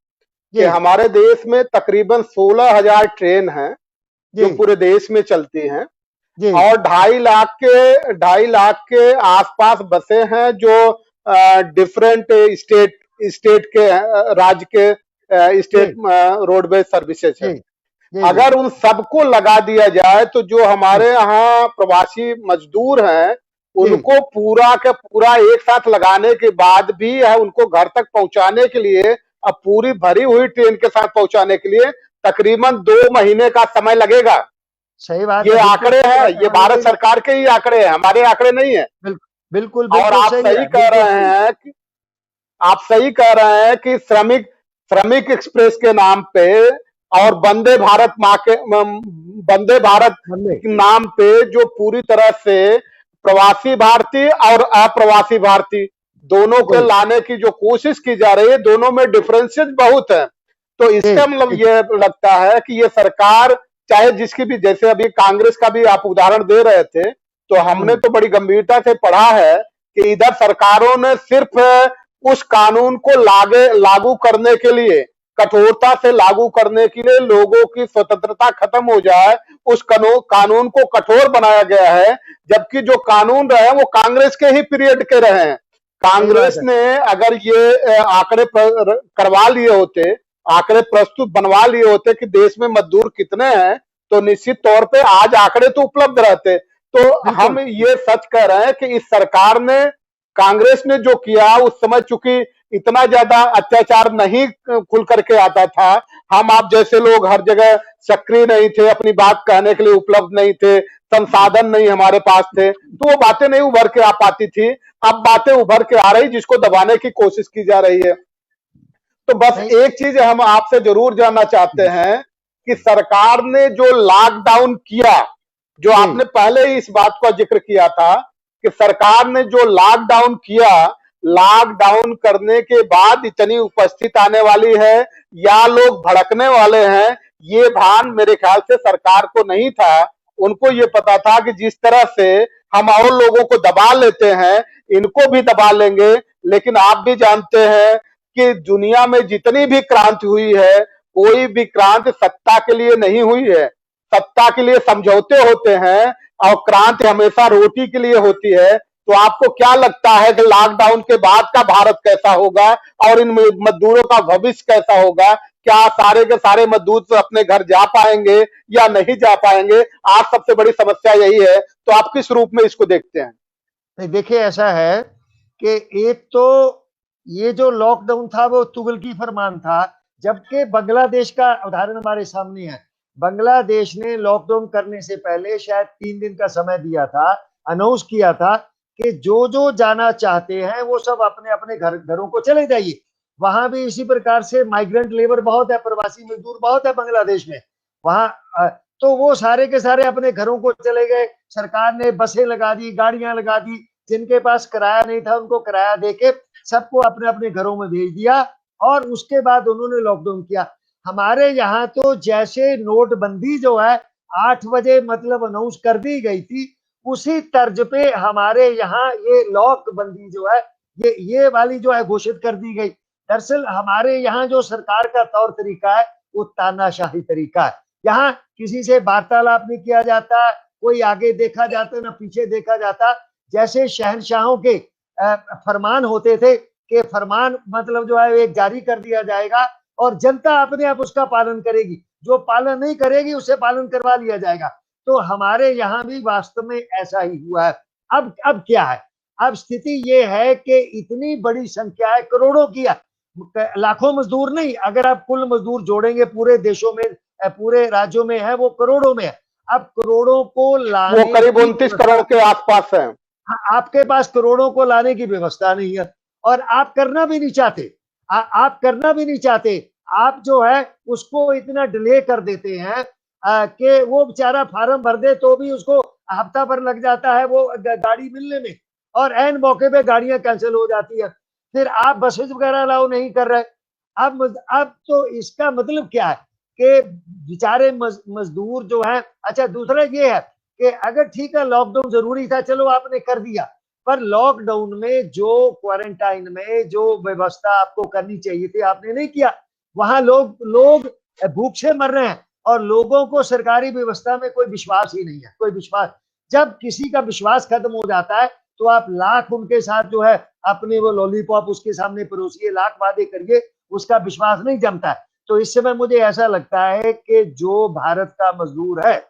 कि हमारे देश में तकरीबन 16,000 ट्रेन हैं जो पूरे देश में चलती हैं, और 2.5 लाख के आसपास बसें हैं जो डिफरेंट स्टेट के राज्य के स्टेट रोडवेज सर्विसेज है। अगर उन सबको लगा दिया जाए तो जो हमारे यहाँ प्रवासी मजदूर हैं उनको पूरा के पूरा एक साथ लगाने के बाद भी है उनको घर तक पहुंचाने के लिए, अब पूरी भरी हुई ट्रेन के साथ पहुंचाने के लिए तकरीबन 2 महीने का समय लगेगा। सही बात ये आंकड़े हैं, ये भारत सरकार के ही आंकड़े हैं, हमारे आंकड़े नहीं है। बिल्कुल और आप सही कह रहे हैं कि आप सही कह रहे हैं कि श्रमिक एक्सप्रेस के नाम पे और वंदे भारत के नाम पे जो पूरी तरह से प्रवासी भारतीय और अप्रवासी भारतीय दोनों को लाने की जो कोशिश की जा रही है, दोनों में डिफरेंसेस बहुत है। तो इसका मतलब ये लगता है कि ये सरकार चाहे जिसकी भी, जैसे अभी कांग्रेस का भी आप उदाहरण दे रहे थे, तो हमने तो बड़ी गंभीरता से पढ़ा है कि इधर सरकारों ने सिर्फ उस कानून को लागू करने के लिए, कठोरता से लागू करने के लिए, लोगों की स्वतंत्रता खत्म हो जाए उस कानून को कठोर बनाया गया है, जबकि जो कानून रहे वो कांग्रेस के ही पीरियड के रहे हैं। कांग्रेस ने अगर ये आंकड़े करवा लिए होते, आंकड़े प्रस्तुत बनवा लिए होते कि देश में मजदूर कितने हैं, तो निश्चित तौर पे आज आंकड़े तो उपलब्ध रहते। तो हम ये सच कह रहे हैं कि इस सरकार ने, कांग्रेस ने जो किया उस समय चूंकि इतना ज्यादा अत्याचार नहीं खुल करके आता था, हम आप जैसे लोग हर जगह सक्रिय नहीं थे, अपनी बात कहने के लिए उपलब्ध नहीं थे, संसाधन नहीं हमारे पास थे, तो वो बातें नहीं उभर के आ पाती थी। अब बातें उभर के आ रही जिसको दबाने की कोशिश की जा रही है। तो बस एक चीज हम आपसे जरूर जानना चाहते हैं कि सरकार ने जो लॉकडाउन किया, जो आपने पहले ही इस बात का जिक्र किया था कि सरकार ने जो लॉकडाउन किया, लॉकडाउन करने के बाद इतनी उपस्थित आने वाली है या लोग भड़कने वाले हैं, ये भान मेरे ख्याल से सरकार को नहीं था। उनको ये पता था कि जिस तरह से हम और लोगों को दबा लेते हैं, इनको भी दबा लेंगे। लेकिन आप भी जानते हैं कि दुनिया में जितनी भी क्रांति हुई है, कोई भी क्रांति सत्ता के लिए नहीं हुई है। सत्ता के लिए समझौते होते हैं और क्रांति हमेशा रोटी के लिए होती है। तो आपको क्या लगता है कि लॉकडाउन के बाद का भारत कैसा होगा और इन मजदूरों का भविष्य कैसा होगा? क्या सारे के सारे मजदूर अपने घर जा पाएंगे या नहीं जा पाएंगे? आज सबसे बड़ी समस्या यही है। तो आप किस रूप में इसको देखते हैं? देखिए, ऐसा है कि एक तो ये जो लॉकडाउन था वो तुगलकी फरमान था, जबकि बांग्लादेश का उदाहरण हमारे सामने है। बांग्लादेश ने लॉकडाउन करने से पहले शायद 3 दिन का समय दिया था, अनाउंस किया था कि जो जाना चाहते हैं वो सब अपने अपने घरों को चले जाइए। वहां भी इसी प्रकार से माइग्रेंट लेबर बहुत है, प्रवासी मजदूर बहुत है बांग्लादेश में। वहां तो वो सारे के सारे अपने घरों को चले गए। सरकार ने बसें लगा दी, गाड़ियां लगा दी, जिनके पास किराया नहीं था उनको किराया देके सबको अपने अपने घरों में भेज दिया और उसके बाद उन्होंने लॉकडाउन किया। हमारे यहाँ तो जैसे नोटबंदी जो है 8 बजे मतलब अनाउंस कर दी गई थी, उसी तर्ज पे हमारे यहाँ ये लॉकबंदी जो है ये वाली जो है घोषित कर दी गई। दरअसल हमारे यहाँ जो सरकार का तौर तरीका है वो तानाशाही तरीका है। यहाँ किसी से वार्तालाप नहीं किया जाता, कोई आगे देखा जाता ना पीछे देखा जाता। जैसे शहंशाहों के फरमान होते थे कि फरमान मतलब जो है एक जारी कर दिया जाएगा और जनता अपने आप उसका पालन करेगी, जो पालन नहीं करेगी उसे पालन करवा लिया जाएगा। तो हमारे यहाँ भी वास्तव में ऐसा ही हुआ है। अब क्या है? अब स्थिति ये है कि इतनी बड़ी संख्या है, करोड़ों की है, लाखों मजदूर नहीं, अगर आप कुल मजदूर जोड़ेंगे पूरे देशों में, पूरे राज्यों में है, वो करोड़ों में है। अब करोड़ों को लाने, वो करीब 29 करोड़ के आसपास है। आपके पास करोड़ों को लाने की व्यवस्था नहीं है और आप करना भी नहीं चाहते। आप करना भी नहीं चाहते। आप जो है उसको इतना डिले कर देते हैं कि वो बेचारा फार्म भर दे तो भी उसको हफ्ता भर लग जाता है वो गाड़ी मिलने में, और ऐन मौके पे गाड़ियां कैंसिल हो जाती है। फिर आप बसेज वगैरह अलाउ नहीं कर रहे। अब तो इसका मतलब क्या है कि बेचारे मजदूर जो है। अच्छा, दूसरा ये है कि अगर ठीक है लोकडाउन जरूरी था, चलो आपने कर दिया, पर लॉकडाउन में जो क्वारंटाइन में जो व्यवस्था आपको करनी चाहिए थी आपने नहीं किया। वहां लोग भूख से मर रहे हैं और लोगों को सरकारी व्यवस्था में कोई विश्वास ही नहीं है, कोई विश्वास। जब किसी का विश्वास खत्म हो जाता है तो आप लाख उनके साथ जो है अपने वो लॉलीपॉप उसके सामने परोसिए, लाख वादे करिए, उसका विश्वास नहीं जमता है। तो इस समय मुझे ऐसा लगता है कि जो भारत का मजदूर है,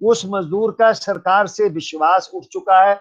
उस मजदूर का सरकार से विश्वास उठ चुका है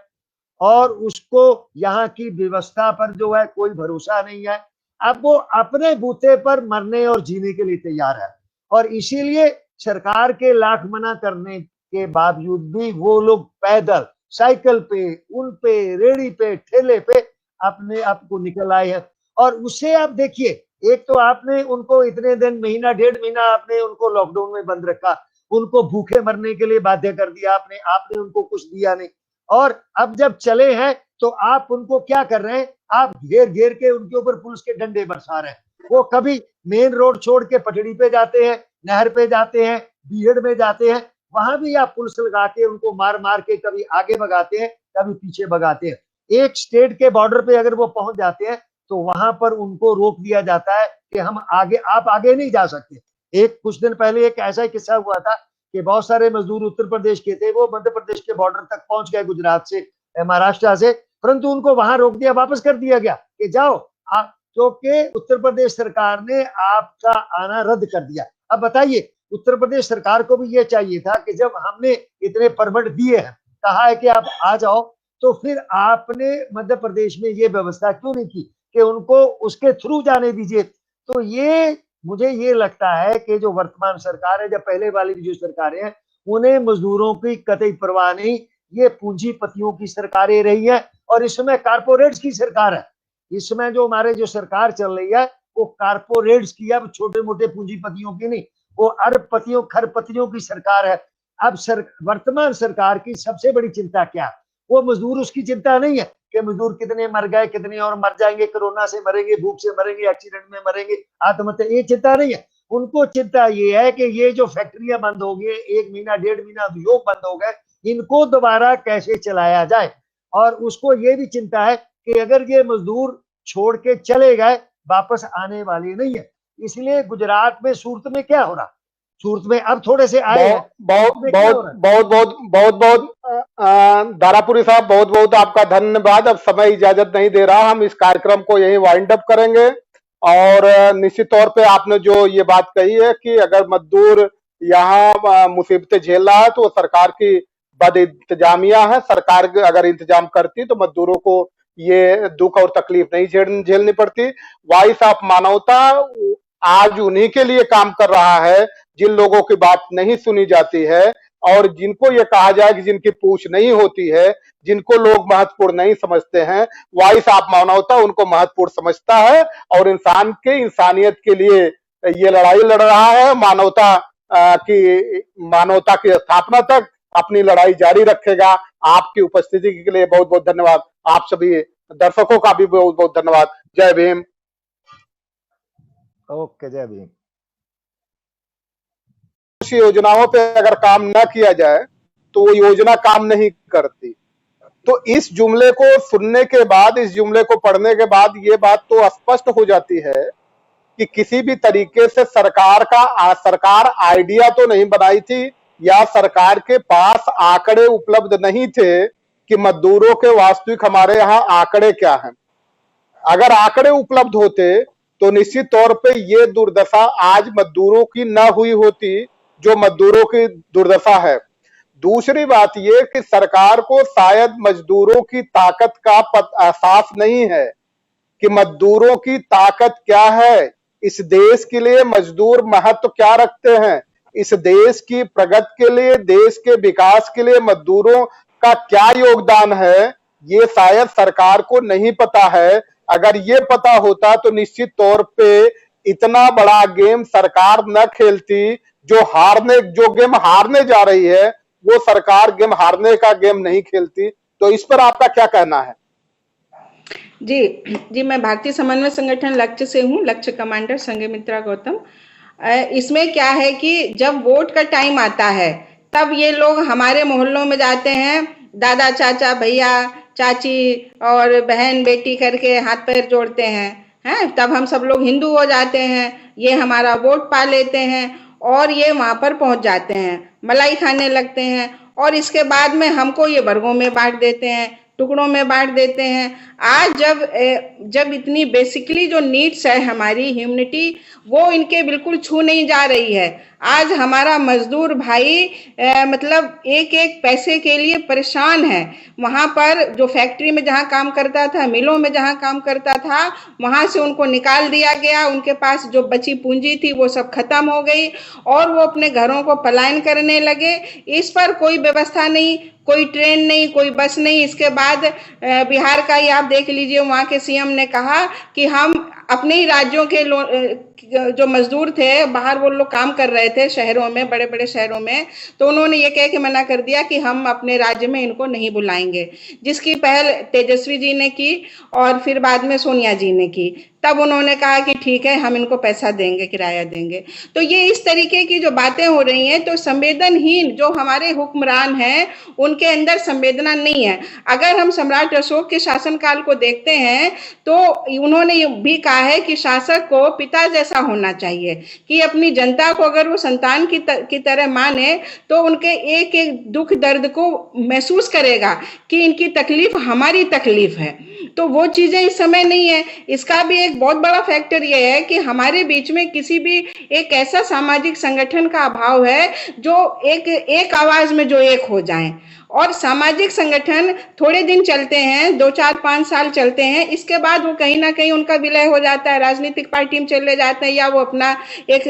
और उसको यहाँ की व्यवस्था पर जो है कोई भरोसा नहीं है। अब वो अपने बूते पर मरने और जीने के लिए तैयार है और इसीलिए सरकार के लाख मना करने के बावजूद भी वो लोग पैदल, साइकिल पे, उन पे, रेड़ी पे, ठेले पे अपने आप को निकल आए हैं। और उससे आप देखिए, एक तो आपने उनको इतने दिन, महीना, 1.5 महीना आपने उनको लॉकडाउन में बंद रखा, उनको भूखे मरने के लिए बाध्य कर दिया आपने उनको कुछ दिया नहीं। और अब जब चले हैं तो आप उनको क्या कर रहे हैं, आप घेर घेर के उनके ऊपर पुलिस के डंडे बरसा रहे हैं। वो कभी मेन रोड छोड़ के पटड़ी पे जाते हैं, नहर पे जाते हैं, बीहड़ में जाते हैं, वहां भी आप पुलिस लगा के उनको मार मार के कभी आगे भगाते हैं, कभी पीछे भगाते हैं। एक स्टेट के बॉर्डर पे अगर वो पहुंच जाते हैं तो वहां पर उनको रोक दिया जाता है कि आप आगे नहीं जा सकते। एक कुछ दिन पहले एक ऐसा ही किस्सा हुआ था कि बहुत सारे मजदूर उत्तर प्रदेश के थे, वो मध्य प्रदेश के बॉर्डर तक पहुंच गए, गुजरात से, महाराष्ट्र से, परंतु उनको वहां रोक दिया, वापस कर दिया गया कि जाओ, क्योंकि उत्तर प्रदेश सरकार ने आपका आना रद्द कर दिया। अब बताइए, उत्तर प्रदेश सरकार को भी ये चाहिए था कि जब हमने इतने परमिट दिए हैं, कहा है कि आप आ जाओ, तो फिर आपने मध्य प्रदेश में ये व्यवस्था क्यों नहीं की कि उनको उसके थ्रू जाने दीजिए। तो ये मुझे ये लगता है कि जो वर्तमान सरकार है, जब पहले वाली जो सरकारें हैं, उन्हें मजदूरों की कतई परवाह नहीं, ये पूंजीपतियों की सरकारें रही है और इस समय कारपोरेट्स की सरकार है। इस समय जो हमारे जो सरकार चल रही है वो कारपोरेट्स की, अब छोटे मोटे पूंजीपतियों की नहीं, वो अरबपतियों खरबपतियों की सरकार है। अब वर्तमान सरकार की सबसे बड़ी चिंता क्या है, वो मजदूर, उसकी चिंता नहीं है कि मजदूर कितने मर गए, कितने और मर जाएंगे, कोरोना से मरेंगे, भूख से मरेंगे, एक्सीडेंट में मरेंगे, आत्महत्या, ये चिंता नहीं है। उनको चिंता ये है कि ये जो फैक्ट्रियां बंद हो गई, 1 महीना 1.5 महीना उद्योग बंद हो गए, इनको दोबारा कैसे चलाया जाए। और उसको ये भी चिंता है कि अगर ये मजदूर छोड़ के चले गए, वापस आने वाले नहीं है। इसलिए गुजरात में, सूरत में क्या हो रहा, सूरत में अब थोड़े से आए हैं, बहुत दारापुरी साहब, बहुत बहुत आपका धन्यवाद। अब समय इजाजत नहीं दे रहा, हम इस कार्यक्रम को यही वाइंड अप करेंगे। और निश्चित तौर पे आपने जो ये बात कही है कि अगर मजदूर यहाँ मुसीबतें झेल रहा है तो सरकार की बद इंतजामिया है। सरकार अगर इंतजाम करती तो मजदूरों को ये दुख और तकलीफ नहीं झेलनी पड़ती। वॉइस ऑफ मानवता आज उन्हीं के लिए काम कर रहा है जिन लोगों की बात नहीं सुनी जाती है और जिनको ये कहा जाए कि जिनकी पूछ नहीं होती है, जिनको लोग महत्वपूर्ण नहीं समझते हैं। वॉइस ऑफ मानवता उनको महत्वपूर्ण समझता है और इंसान के इंसानियत के लिए ये लड़ाई लड़ रहा है। मानवता की स्थापना तक अपनी लड़ाई जारी रखेगा। आपकी उपस्थिति के लिए बहुत बहुत धन्यवाद। आप सभी दर्शकों का भी बहुत बहुत धन्यवाद। जय भीम। ओके, जय भीम। कुछ योजनाओं पे अगर काम न किया जाए तो वो योजना काम नहीं करती। तो इस जुमले को सुनने के बाद, इस जुमले को पढ़ने के बाद ये बात तो स्पष्ट हो जाती है कि किसी भी तरीके से सरकार आइडिया तो नहीं बनाई थी या सरकार के पास आंकड़े उपलब्ध नहीं थे कि मजदूरों के वास्तविक हमारे यहाँ आंकड़े क्या हैं। अगर आंकड़े उपलब्ध होते तो निश्चित तौर पे ये दुर्दशा आज मजदूरों की न हुई होती जो मजदूरों की दुर्दशा है। दूसरी बात ये कि सरकार को शायद मजदूरों की ताकत का एहसास नहीं है कि मजदूरों की ताकत क्या है, इस देश के लिए मजदूर महत्व क्या रखते हैं, इस देश की प्रगति के लिए, देश के विकास के लिए मजदूरों का क्या योगदान है, ये शायद सरकार को नहीं पता है। अगर ये पता होता तो निश्चित तौर पे इतना बड़ा गेम सरकार न खेलती। जो गेम हारने जा रही है वो सरकार गेम हारने का गेम नहीं खेलती। तो इस पर आपका क्या कहना है? जी, मैं भारतीय समन्वय संगठन लक्ष्य से हूँ, लक्ष्य कमांडर संघमित्रा गौतम। इसमें क्या है कि जब वोट का टाइम आता है तब ये लोग हमारे मोहल्लों में जाते हैं, दादा चाचा भैया चाची और बहन बेटी करके हाथ पैर जोड़ते हैं, तब हम सब लोग हिंदू हो जाते हैं, ये हमारा वोट पा लेते हैं और ये वहां पर पहुंच जाते हैं, मलाई खाने लगते हैं और इसके बाद में हमको ये वर्गों में बांट देते हैं। टुकड़ों में बांट देते हैं। आज जब इतनी बेसिकली जो नीड्स है हमारी ह्यूमनिटी, वो इनके बिल्कुल छू नहीं जा रही है। आज हमारा मजदूर भाई मतलब एक एक पैसे के लिए परेशान है। वहां पर जो फैक्ट्री में जहां काम करता था, मिलों में जहां काम करता था, वहां से उनको निकाल दिया गया। उनके पास जो बची पूंजी थी वो सब खत्म हो गई और वो अपने घरों को पलायन करने लगे। इस पर कोई व्यवस्था नहीं, कोई ट्रेन नहीं, कोई बस नहीं। इसके बाद बिहार का ही आप देख लीजिए, वहां के सीएम ने कहा कि हम अपने ही राज्यों के जो मजदूर थे बाहर, वो लोग काम कर रहे थे शहरों में, बड़े बड़े शहरों में, तो उन्होंने ये कह के मना कर दिया कि हम अपने राज्य में इनको नहीं बुलाएंगे। जिसकी पहल तेजस्वी जी ने की और फिर बाद में सोनिया जी ने की। तब उन्होंने कहा कि ठीक है, हम इनको पैसा देंगे, किराया देंगे। तो ये इस तरीके की जो बातें हो रही हैं, तो संवेदनहीन जो हमारे हुक्मरान हैं उनके अंदर संवेदना नहीं है। अगर हम सम्राट अशोक के शासनकाल को देखते हैं तो उन्होंने भी कहा है कि शासक को पिता जैसा होना चाहिए, कि अपनी जनता को अगर वो संतान की तरह माने तो उनके एक एक दुख दर्द को महसूस करेगा कि इनकी तकलीफ हमारी तकलीफ है। तो वो चीजें इस समय नहीं है। इसका भी एक बहुत बड़ा फैक्टर ये है कि हमारे बीच में किसी भी एक ऐसा सामाजिक संगठन का अभाव है जो एक आवाज में जो एक हो जाए। और सामाजिक संगठन थोड़े दिन चलते हैं, 2-4-5 साल चलते हैं, इसके बाद वो कहीं ना कहीं उनका विलय हो जाता है, राजनीतिक पार्टी में चले जाते हैं, या वो अपना एक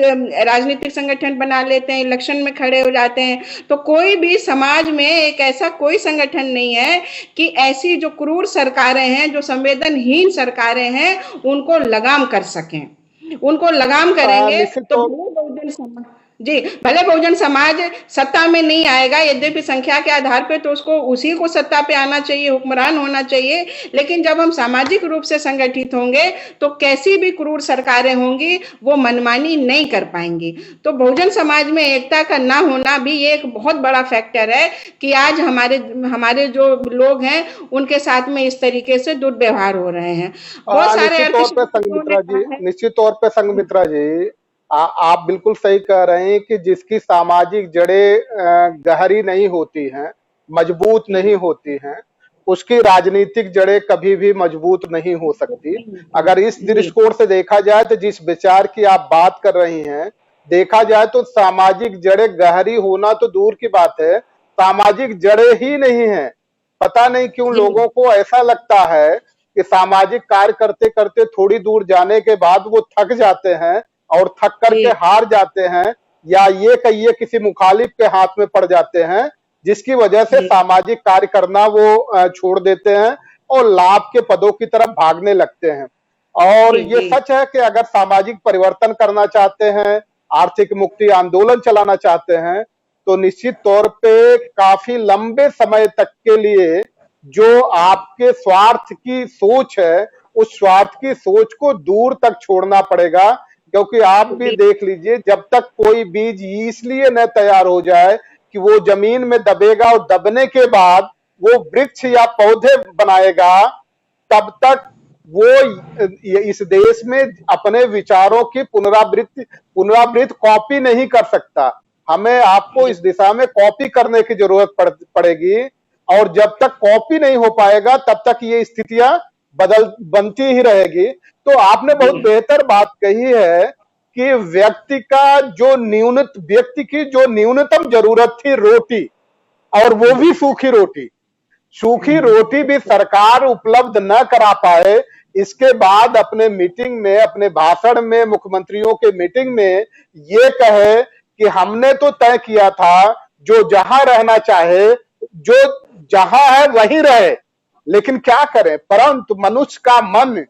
राजनीतिक संगठन बना लेते हैं, इलेक्शन में खड़े हो जाते हैं। तो कोई भी समाज में एक ऐसा कोई संगठन नहीं है कि ऐसी जो क्रूर सरकारें हैं, जो संवेदनहीन सरकारें हैं, उनको लगाम कर सकें। उनको लगाम करेंगे तो बहुजन समाज, जी, भले बहुजन समाज सत्ता में नहीं आएगा, यद्यपि संख्या के आधार पे तो उसको उसी को सत्ता पे आना चाहिए, हुक्मरान होना चाहिए, लेकिन जब हम सामाजिक रूप से संगठित होंगे तो कैसी भी क्रूर सरकारें होंगी वो मनमानी नहीं कर पाएंगी। तो बहुजन समाज में एकता का ना होना भी ये एक बहुत बड़ा फैक्टर है कि आज हमारे जो लोग हैं उनके साथ में इस तरीके से दुर्व्यवहार हो रहे हैं। बहुत सारे निश्चित तौर पे संघमित्रा जी, आप बिल्कुल सही कह रहे हैं कि जिसकी सामाजिक जड़ें गहरी नहीं होती हैं, मजबूत नहीं होती हैं, उसकी राजनीतिक जड़ें कभी भी मजबूत नहीं हो सकती। अगर इस दृष्टिकोण से देखा जाए तो जिस विचार की आप बात कर रही हैं, देखा जाए तो सामाजिक जड़ें गहरी होना तो दूर की बात है, सामाजिक जड़ें ही नहीं है। पता नहीं क्यों लोगों को ऐसा लगता है कि सामाजिक कार्य करते करते थोड़ी दूर जाने के बाद वो थक जाते हैं और थक करके हार जाते हैं, या ये कहिए किसी मुखालिफ के हाथ में पड़ जाते हैं, जिसकी वजह से सामाजिक कार्य करना वो छोड़ देते हैं और लाभ के पदों की तरफ भागने लगते हैं। और ये सच है कि अगर सामाजिक परिवर्तन करना चाहते हैं, आर्थिक मुक्ति आंदोलन चलाना चाहते हैं, तो निश्चित तौर पे काफी लंबे समय तक के लिए जो आपके स्वार्थ की सोच है, उस स्वार्थ की सोच को दूर तक छोड़ना पड़ेगा। क्योंकि आप भी देख लीजिए, जब तक कोई बीज इसलिए न तैयार हो जाए कि वो जमीन में दबेगा और दबने के बाद वो वृक्ष या पौधे बनाएगा, तब तक वो इस देश में अपने विचारों की पुनरावृत्ति कॉपी नहीं कर सकता। हमें आपको इस दिशा में कॉपी करने की जरूरत पड़ेगी, और जब तक कॉपी नहीं हो पाएगा तब तक ये स्थितियां बनती ही रहेगी। तो आपने बहुत बेहतर बात कही है कि व्यक्ति की जो न्यूनतम जरूरत थी रोटी, और वो भी सूखी रोटी भी सरकार उपलब्ध न करा पाए, इसके बाद अपने मीटिंग में, अपने भाषण में, मुख्यमंत्रियों के मीटिंग में ये कहे कि हमने तो तय किया था जो जहां रहना चाहे, जो जहां है वहीं रहे, लेकिन क्या करें, परंतु मनुष्य का मन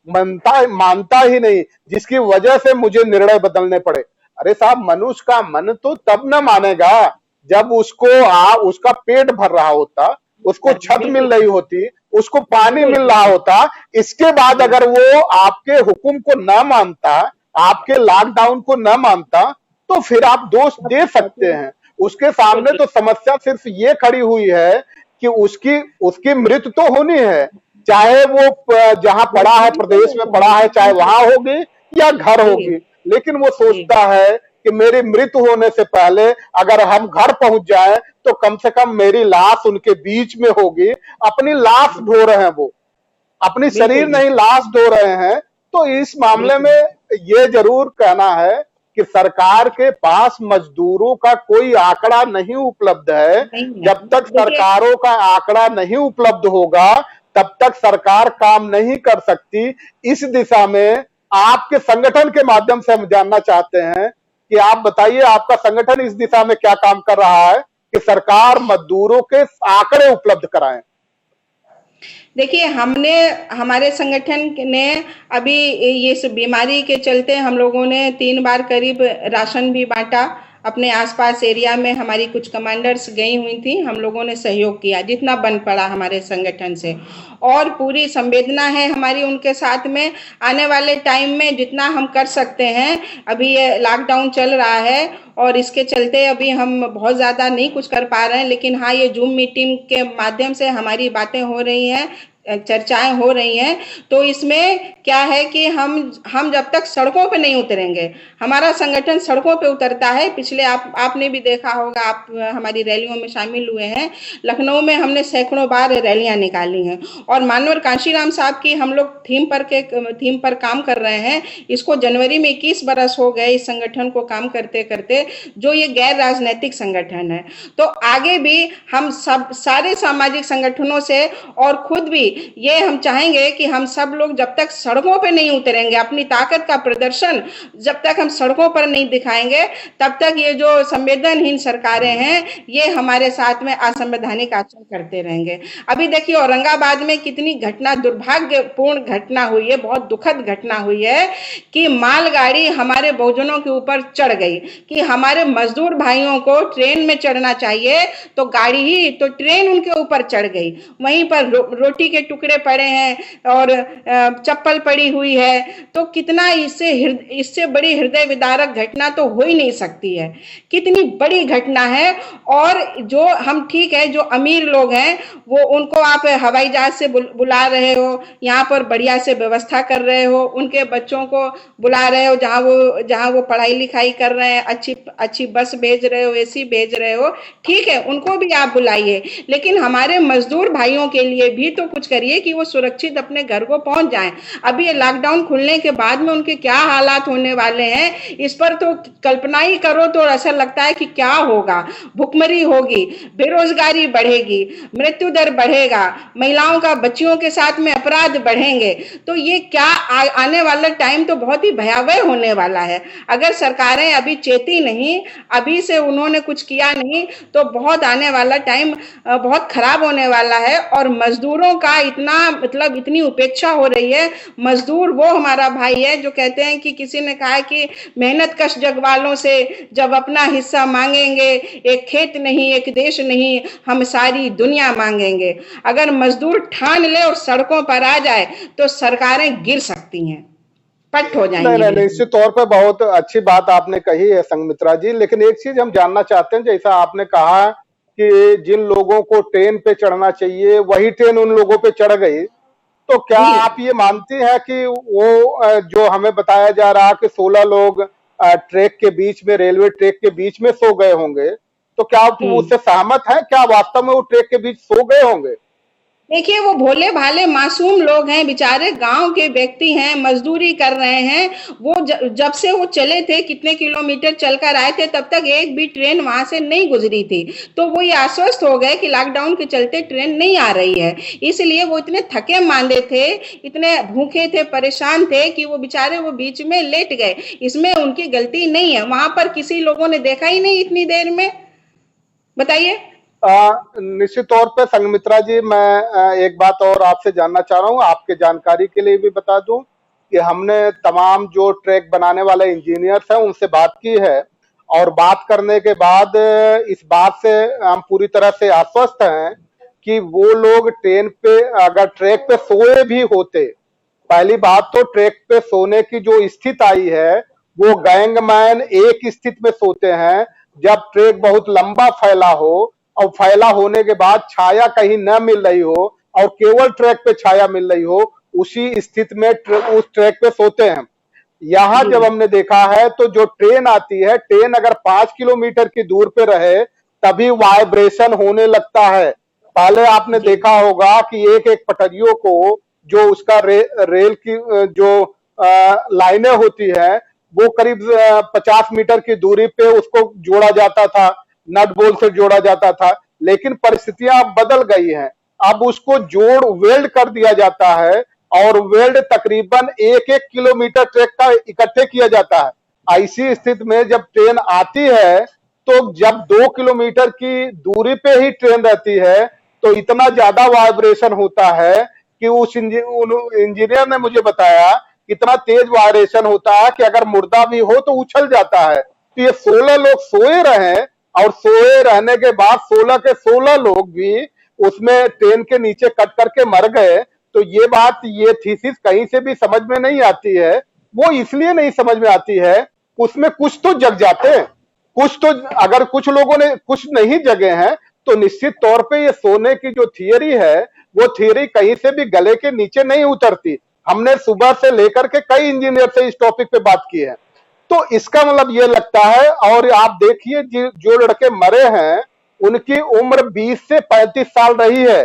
मानता ही नहीं, जिसकी वजह से मुझे निर्णय बदलने पड़े। अरे साहब, मनुष्य का मन तो तब न मानेगा जब उसका पेट भर रहा होता, उसको छत मिल रही होती, उसको पानी मिल रहा होता। इसके बाद अगर वो आपके हुक्म को न मानता, आपके लॉकडाउन को न मानता, तो फिर आप दोष दे सकते हैं। उसके सामने तो समस्या सिर्फ ये खड़ी हुई है कि उसकी मृत्यु तो होनी है, चाहे वो जहां पड़ा है, प्रदेश में पड़ा है, चाहे वहां होगी या घर होगी, लेकिन वो सोचता है कि मेरी मृत्यु होने से पहले अगर हम घर पहुंच जाएं तो कम से कम मेरी लाश उनके बीच में होगी। अपनी लाश ढो रहे हैं, वो अपनी शरीर नहीं लाश ढो रहे हैं। तो इस मामले में ये जरूर कहना है कि सरकार के पास मजदूरों का कोई आंकड़ा नहीं उपलब्ध है। जब तक सरकारों का आंकड़ा नहीं उपलब्ध होगा तब तक सरकार काम नहीं कर सकती। इस दिशा में आपके संगठन के माध्यम से हम जानना चाहते हैं कि आप बताइए आपका संगठन इस दिशा में क्या काम कर रहा है कि सरकार मजदूरों के आंकड़े उपलब्ध कराएं। देखिए, हमने हमारे संगठन ने अभी ये इस बीमारी के चलते हम लोगों ने 3 बार करीब राशन भी बांटा। अपने आसपास एरिया में हमारी कुछ कमांडर्स गई हुई थी, हम लोगों ने सहयोग किया जितना बन पड़ा हमारे संगठन से, और पूरी संवेदना है हमारी उनके साथ में। आने वाले टाइम में जितना हम कर सकते हैं, अभी ये लॉकडाउन चल रहा है और इसके चलते अभी हम बहुत ज़्यादा नहीं कुछ कर पा रहे हैं, लेकिन हाँ, ये जूम मीटिंग के माध्यम से हमारी बातें हो रही हैं, चर्चाएं हो रही हैं। तो इसमें क्या है कि हम जब तक सड़कों पे नहीं उतरेंगे, हमारा संगठन सड़कों पे उतरता है। पिछले आपने भी देखा होगा, आप हमारी रैलियों में शामिल हुए हैं। लखनऊ में हमने सैकड़ों बार रैलियां निकाली हैं और मानवर कांशीराम साहब की हम लोग थीम पर काम कर रहे हैं। इसको जनवरी में 21 बरस हो गए इस संगठन को काम करते करते, जो ये गैर राजनीतिक संगठन है। तो आगे भी हम सब सारे सामाजिक संगठनों से और खुद भी ये हम चाहेंगे कि हम सब लोग जब तक सड़कों पे नहीं उतरेंगे, अपनी ताकत का प्रदर्शन जब तक हम सड़कों पर नहीं दिखाएंगे, तब तक ये जो संवेदनहीन सरकारें हैं ये हमारे साथ में असंवैधानिक आचरण करते रहेंगे। अभी देखिए, औरंगाबाद में कितनी घटना, दुर्भाग्यपूर्ण घटना हुई है, बहुत दुखद घटना हुई है कि मालगाड़ी हमारे बहुजनों के ऊपर चढ़ गई। कि हमारे मजदूर भाइयों को ट्रेन में चढ़ना चाहिए तो गाड़ी ही तो ट्रेन उनके ऊपर चढ़ गई। वहीं पर रोटी के टुकड़े पड़े हैं और चप्पल पड़ी हुई है। तो कितना इससे बड़ी हृदय विदारक घटना तो हो ही नहीं सकती है। कितनी बड़ी घटना है। और जो हम ठीक है, जो अमीर लोग हैं वो उनको आप हवाई जहाज से बुला रहे हो, यहाँ पर बढ़िया से व्यवस्था कर रहे हो, उनके बच्चों को बुला रहे हो जहाँ वो पढ़ाई लिखाई कर रहे हैं, अच्छी बस भेज रहे हो, एसी भेज रहे हो, ठीक है, उनको भी आप बुलाइए। लेकिन हमारे मजदूर भाइयों के लिए भी तो कुछ करिए कि वो सुरक्षित अपने घर को पहुंच जाएं। अभी ये लॉकडाउन खुलने के बाद में उनके क्या हालात होने वाले हैं, इस पर तो कल्पना ही करो तो ऐसा लगता है कि क्या होगा। भुखमरी होगी, बेरोजगारी बढ़ेगी, मृत्यु दर बढ़ेगा, महिलाओं का बच्चियों के साथ में अपराध बढ़ेंगे। तो ये क्या आने वाला टाइम तो बहुत ही भयावह होने वाला है। अगर सरकारें अभी चेती नहीं, अभी से उन्होंने कुछ किया नहीं, तो बहुत आने वाला टाइम बहुत खराब होने वाला है। और मजदूरों का इतनी उपेक्षा हो रही है। मजदूर वो हमारा भाई है जो कहते हैं कि किसी ने कहा कि मेहनत कश जग वालों से जब अपना हिस्सा मांगेंगे, एक खेत नहीं, एक देश नहीं, हम सारी दुनिया मांगेंगे। अगर मजदूर ठान ले और सड़कों पर आ जाए तो सरकारें गिर सकती हैं, पट हो जाएंगी। नहीं, निश्चित तौर पे बहुत अच्छी बात आपने कही है संगमित्रा जी। लेकिन एक चीज हम जानना चाहते हैं, जैसा आपने कहा कि जिन लोगों को ट्रेन पे चढ़ना चाहिए वही ट्रेन उन लोगों पे चढ़ गई, तो क्या आप ये मानती हैं कि वो जो हमें बताया जा रहा कि 16 लोग ट्रैक के बीच में, रेलवे ट्रैक के बीच में सो गए होंगे, तो क्या आप उससे सहमत हैं? क्या वास्तव में वो ट्रैक के बीच सो गए होंगे? देखिए, वो भोले भाले मासूम लोग हैं, बेचारे गांव के व्यक्ति हैं, मजदूरी कर रहे हैं। वो जब से वो चले थे, कितने किलोमीटर चलकर आए थे, तब तक एक भी ट्रेन वहां से नहीं गुजरी थी। तो वो ये आश्वस्त हो गए कि लॉकडाउन के चलते ट्रेन नहीं आ रही है, इसलिए वो इतने थके मांदे थे, इतने भूखे थे, परेशान थे कि वो बेचारे वो बीच में लेट गए। इसमें उनकी गलती नहीं है। वहां पर किसी लोगों ने देखा ही नहीं इतनी देर में, बताइए। निश्चित तौर पे संगमित्रा जी, मैं एक बात और आपसे जानना चाह रहा हूँ, आपके जानकारी के लिए भी बता दूं कि हमने तमाम जो ट्रैक बनाने वाले इंजीनियर्स हैं उनसे बात की है, और बात करने के बाद इस बात से हम पूरी तरह से आश्वस्त हैं कि वो लोग ट्रेन पे, अगर ट्रैक पे सोए भी होते, पहली बात तो ट्रैक पे सोने की जो स्थिति आई है वो गैंगमैन एक स्थिति में सोते हैं जब ट्रैक बहुत लंबा फैला हो और फैला होने के बाद छाया कहीं न मिल रही हो और केवल ट्रैक पे छाया मिल रही हो, उसी स्थिति में उस ट्रैक पे सोते हैं। यहाँ जी जब हमने देखा है तो जो ट्रेन आती है, ट्रेन अगर 5 किलोमीटर की दूर पे रहे तभी वाइब्रेशन होने लगता है। पहले आपने जी देखा होगा कि एक एक पटरियों को जो उसका रेल की जो लाइनें होती है वो करीब 50 मीटर की दूरी पे उसको जोड़ा जाता था, नट बोल्ट से जोड़ा जाता था। लेकिन परिस्थितियां अब बदल गई हैं, अब उसको जोड़ वेल्ड कर दिया जाता है और वेल्ड तकरीबन 1-1 किलोमीटर ट्रैक का इकट्ठे किया जाता है। ऐसी स्थिति में जब ट्रेन आती है तो जब 2 किलोमीटर की दूरी पे ही ट्रेन रहती है तो इतना ज्यादा वाइब्रेशन होता है कि उस इंजीनियर ने मुझे बताया इतना तेज वाइब्रेशन होता है कि अगर मुर्दा भी हो तो उछल जाता है। तो ये 16 लोग सोए रहे और सोए रहने के बाद 16 के 16 लोग भी उसमें ट्रेन के नीचे कट करके मर गए। तो ये बात, ये थीसिस कहीं से भी समझ में नहीं आती है। वो इसलिए नहीं समझ में आती है, उसमें कुछ तो जग जाते हैं, कुछ तो, अगर कुछ लोगों ने कुछ नहीं जगे हैं तो निश्चित तौर पे ये सोने की जो थियरी है वो थियरी कहीं से भी गले के नीचे नहीं उतरती। हमने सुबह से लेकर के कई इंजीनियर से इस टॉपिक पे बात की है। तो इसका मतलब ये लगता है, और आप देखिए जो लड़के मरे हैं उनकी उम्र 20 से 35 साल रही है।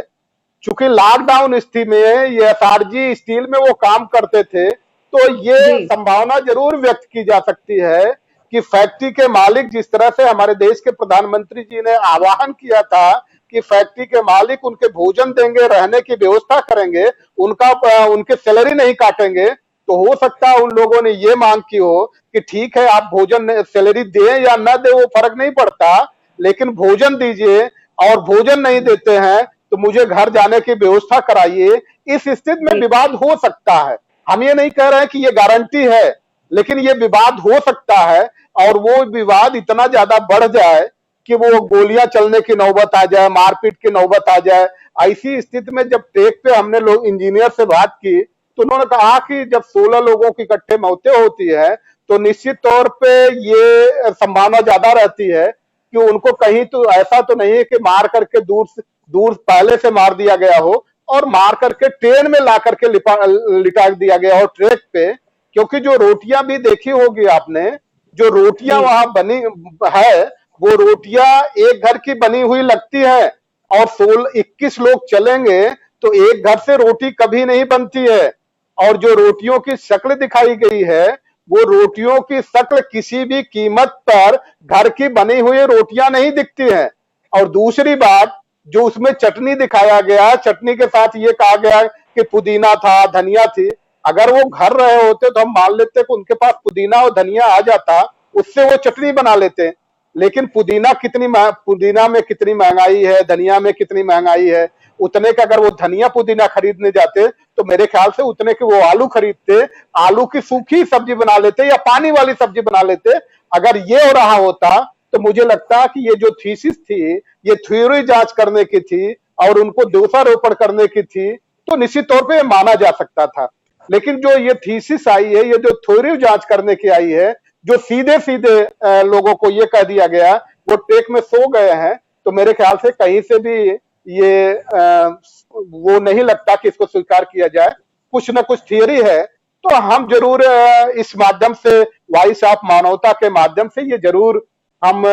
चूंकि लॉकडाउन स्थिति में ये एसआरजी स्टील में वो काम करते थे, तो ये जी संभावना जरूर व्यक्त की जा सकती है कि फैक्ट्री के मालिक, जिस तरह से हमारे देश के प्रधानमंत्री जी ने आह्वान किया था कि फैक्ट्री के मालिक उनके भोजन देंगे, रहने की व्यवस्था करेंगे, उनके सैलरी नहीं काटेंगे, तो हो सकता है उन लोगों ने ये मांग की हो कि ठीक है आप भोजन, सैलरी दें या न दे वो फर्क नहीं पड़ता, लेकिन भोजन दीजिए, और भोजन नहीं देते हैं तो मुझे घर जाने की व्यवस्था कराइए। इस स्थिति में जी विवाद हो सकता है। हम ये नहीं कह रहे हैं कि ये गारंटी है, लेकिन ये विवाद हो सकता है, और वो विवाद इतना ज्यादा बढ़ जाए कि वो गोलियां चलने की नौबत आ जाए, मारपीट की नौबत आ जाए। ऐसी स्थिति में जब टेक पे हमने लोग इंजीनियर से बात की तो उन्होंने कहा कि जब 16 लोगों की इकट्ठे मौतें होती है तो निश्चित तौर पे ये संभावना ज्यादा रहती है कि उनको कहीं तो ऐसा तो नहीं है कि मार करके दूर पहले से मार दिया गया हो और मार करके ट्रेन में ला करके लिटा दिया गया हो ट्रैक पे। क्योंकि जो रोटियां भी देखी होगी आपने, जो रोटियां जी वहां बनी है वो रोटियां एक घर की बनी हुई लगती है, और 21 लोग चलेंगे तो एक घर से रोटी कभी नहीं बनती है। और जो रोटियों की शक्ल दिखाई गई है वो रोटियों की शक्ल किसी भी कीमत पर घर की बनी हुई रोटियां नहीं दिखती है। और दूसरी बात, जो उसमें चटनी दिखाया गया, चटनी के साथ ये कहा गया कि पुदीना था, धनिया थी। अगर वो घर रहे होते तो हम मान लेते कि उनके पास पुदीना और धनिया आ जाता, उससे वो चटनी बना लेते। लेकिन पुदीना में कितनी महंगाई है, धनिया में कितनी महंगाई है, उतने का अगर वो धनिया पुदीना खरीदने जाते तो मेरे ख्याल से उतने के वो आलू खरीदते, आलू की सूखी सब्जी बना लेते या पानी वाली सब्जी बना लेते। अगर ये हो रहा होता तो मुझे लगता कि ये जो थीसिस थी, ये थ्योरी जांच करने की थी और उनको दोषारोपण करने की थी, तो निश्चित तौर पे माना जा सकता था। लेकिन जो ये थीसिस आई है, ये जो थ्योरी जांच करने की आई है, जो सीधे सीधे लोगों को ये कह दिया गया वो टेक में सो गए हैं, तो मेरे ख्याल से कहीं से भी ये वो नहीं लगता कि इसको स्वीकार किया जाए। कुछ न कुछ थियरी है। तो हम जरूर इस माध्यम से, वॉइस ऑफ मानवता के माध्यम से ये जरूर हम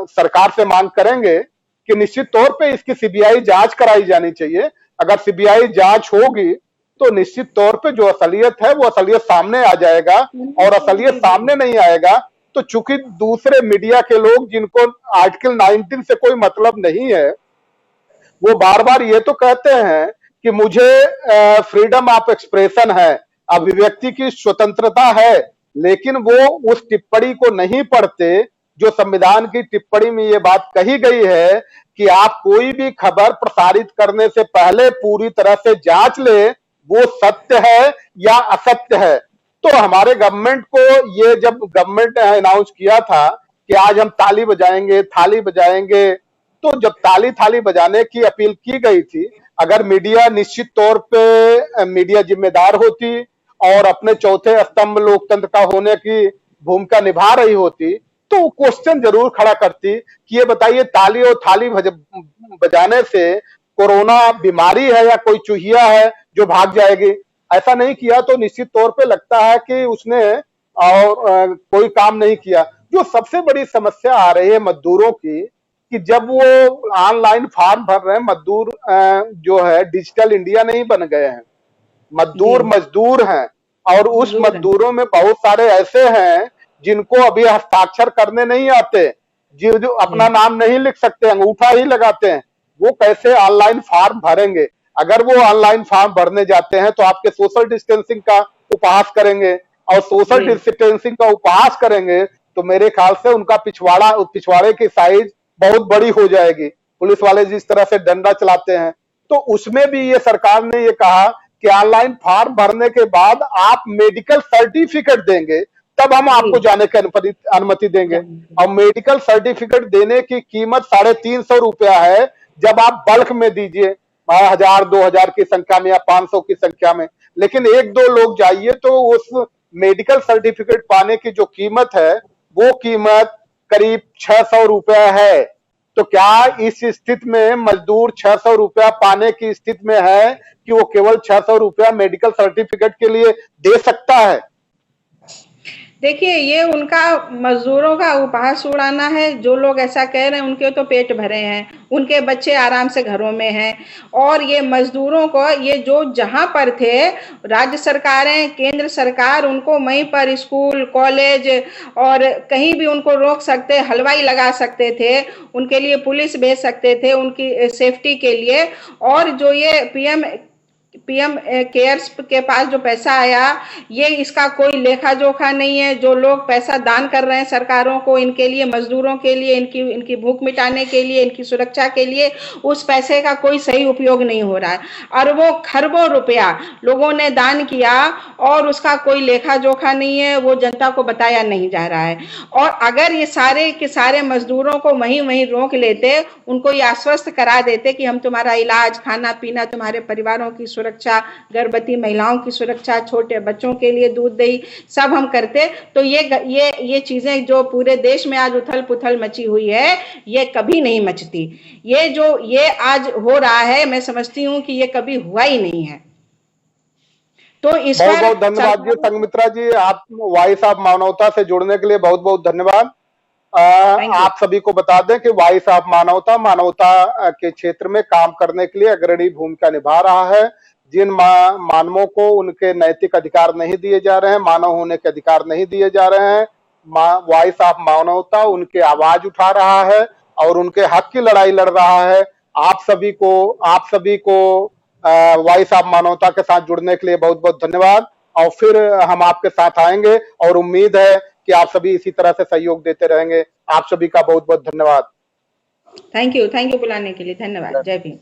सरकार से मांग करेंगे कि निश्चित तौर पे इसकी सीबीआई जांच कराई जानी चाहिए। अगर सीबीआई जांच होगी तो निश्चित तौर पे जो असलियत है वो असलियत सामने आ जाएगा, और असलियत जी सामने नहीं आएगा तो चूंकि दूसरे मीडिया के लोग जिनको आर्टिकल 19 से कोई मतलब नहीं है, वो बार बार ये तो कहते हैं कि मुझे फ्रीडम ऑफ एक्सप्रेशन है, अभिव्यक्ति की स्वतंत्रता है, लेकिन वो उस टिप्पणी को नहीं पढ़ते जो संविधान की टिप्पणी में ये बात कही गई है कि आप कोई भी खबर प्रसारित करने से पहले पूरी तरह से जांच ले वो सत्य है या असत्य है। तो हमारे गवर्नमेंट को, ये जब गवर्नमेंट ने अनाउंस किया था कि आज हम ताली बजाएंगे, थाली बजाएंगे, तो जब ताली थाली बजाने की अपील की गई थी, अगर मीडिया, निश्चित तौर पे मीडिया जिम्मेदार होती और अपने चौथे स्तंभ लोकतंत्र का होने की भूमिका निभा रही होती, तो क्वेश्चन जरूर खड़ा करती कि ये बताइए ताली और थाली बजाने से कोरोना बीमारी है या कोई चूहिया है जो भाग जाएगी। ऐसा नहीं किया तो निश्चित तौर पे लगता है कि उसने और कोई काम नहीं किया। जो सबसे बड़ी समस्या आ रही है मजदूरों की कि जब वो ऑनलाइन फॉर्म भर रहे हैं, मजदूर जो है डिजिटल इंडिया नहीं बन गए हैं, मजदूर जी मजदूर हैं। और उस जरूर है। मजदूरों में बहुत सारे ऐसे हैं जिनको अभी हस्ताक्षर करने नहीं आते, जो जो अपना जी नाम नहीं लिख सकते, अंगूठा ही लगाते हैं। वो कैसे ऑनलाइन फॉर्म भरेंगे? अगर वो ऑनलाइन फॉर्म भरने जाते हैं तो आपके सोशल डिस्टेंसिंग का उपहास करेंगे, और सोशल जी डिस्टेंसिंग का उपहास करेंगे तो मेरे ख्याल से उनका पिछवाड़े की साइज बहुत बड़ी हो जाएगी। पुलिस वाले जिस तरह से डंडा चलाते हैं, तो उसमें भी ये सरकार ने ये कहा कि ऑनलाइन फॉर्म भरने के बाद आप मेडिकल सर्टिफिकेट देंगे तब हम जी आपको जाने की अनुमति देंगे। जानते और मेडिकल सर्टिफिकेट देने की कीमत 350 रुपया है जब आप बल्क में दीजिए, 1000-2000 की संख्या में या 500 की संख्या में। लेकिन एक दो लोग जाइए तो उस मेडिकल सर्टिफिकेट पाने की जो कीमत है वो कीमत करीब 600 रुपया है। तो क्या इस स्थिति में मजदूर 600 रुपया पाने की स्थिति में है कि वो केवल 600 रुपया मेडिकल सर्टिफिकेट के लिए दे सकता है? देखिए, ये उनका मजदूरों का उपहास उड़ाना है। जो लोग ऐसा कह रहे हैं उनके तो पेट भरे हैं, उनके बच्चे आराम से घरों में हैं। और ये मजदूरों को ये जो जहां पर थे, राज्य सरकारें, केंद्र सरकार उनको वहीं पर स्कूल, कॉलेज और कहीं भी उनको रोक सकते, हलवाई लगा सकते थे, उनके लिए पुलिस भेज सकते थे उनकी सेफ्टी के लिए। और जो ये पीएम केयर्स के पास जो पैसा आया, ये इसका कोई लेखा जोखा नहीं है। जो लोग पैसा दान कर रहे हैं सरकारों को इनके लिए, मजदूरों के लिए, इनकी इनकी भूख मिटाने के लिए, इनकी सुरक्षा के लिए, उस पैसे का कोई सही उपयोग नहीं हो रहा है। अरबों खरबों रुपया लोगों ने दान किया और उसका कोई लेखा जोखा नहीं है, वो जनता को बताया नहीं जा रहा है। और अगर ये सारे के सारे मजदूरों को वहीं वहीं रोक लेते, उनको ये आश्वस्त करा देते कि हम तुम्हारा इलाज, खाना पीना, तुम्हारे परिवारों की सुरक्षा, गर्भवती महिलाओं की सुरक्षा, छोटे बच्चों के लिए दूध दही सब हम करते, तो ये चीजें जो पूरे देश में आज उथल पुथल मची हुई है, ये कभी नहीं मचती। ये जो ये आज हो रहा है, मैं समझती हूँ कि ये कभी हुआ ही नहीं है। तो इस बहुत पर बहुत धन्यवाद जी संगमित्रा जी, आप वॉइस ऑफ मानवता से जुड़ने के लिए बहुत बहुत धन्यवाद। Thank you. आप सभी को बता दें कि वॉइस ऑफ मानवता के क्षेत्र में काम करने के लिए अग्रणी भूमिका निभा रहा है। जिन मानवों को उनके नैतिक अधिकार नहीं दिए जा रहे हैं, मानव होने के अधिकार नहीं दिए जा रहे हैं, वॉइस ऑफ मानवता उनके आवाज उठा रहा है और उनके हक की लड़ाई लड़ रहा है। आप सभी को वॉइस ऑफ मानवता के साथ जुड़ने के लिए बहुत बहुत धन्यवाद। और फिर हम आपके साथ आएंगे और उम्मीद है कि आप सभी इसी तरह से सहयोग देते रहेंगे। आप सभी का बहुत बहुत धन्यवाद। थैंक यू बुलाने के लिए, धन्यवाद। जय भीम।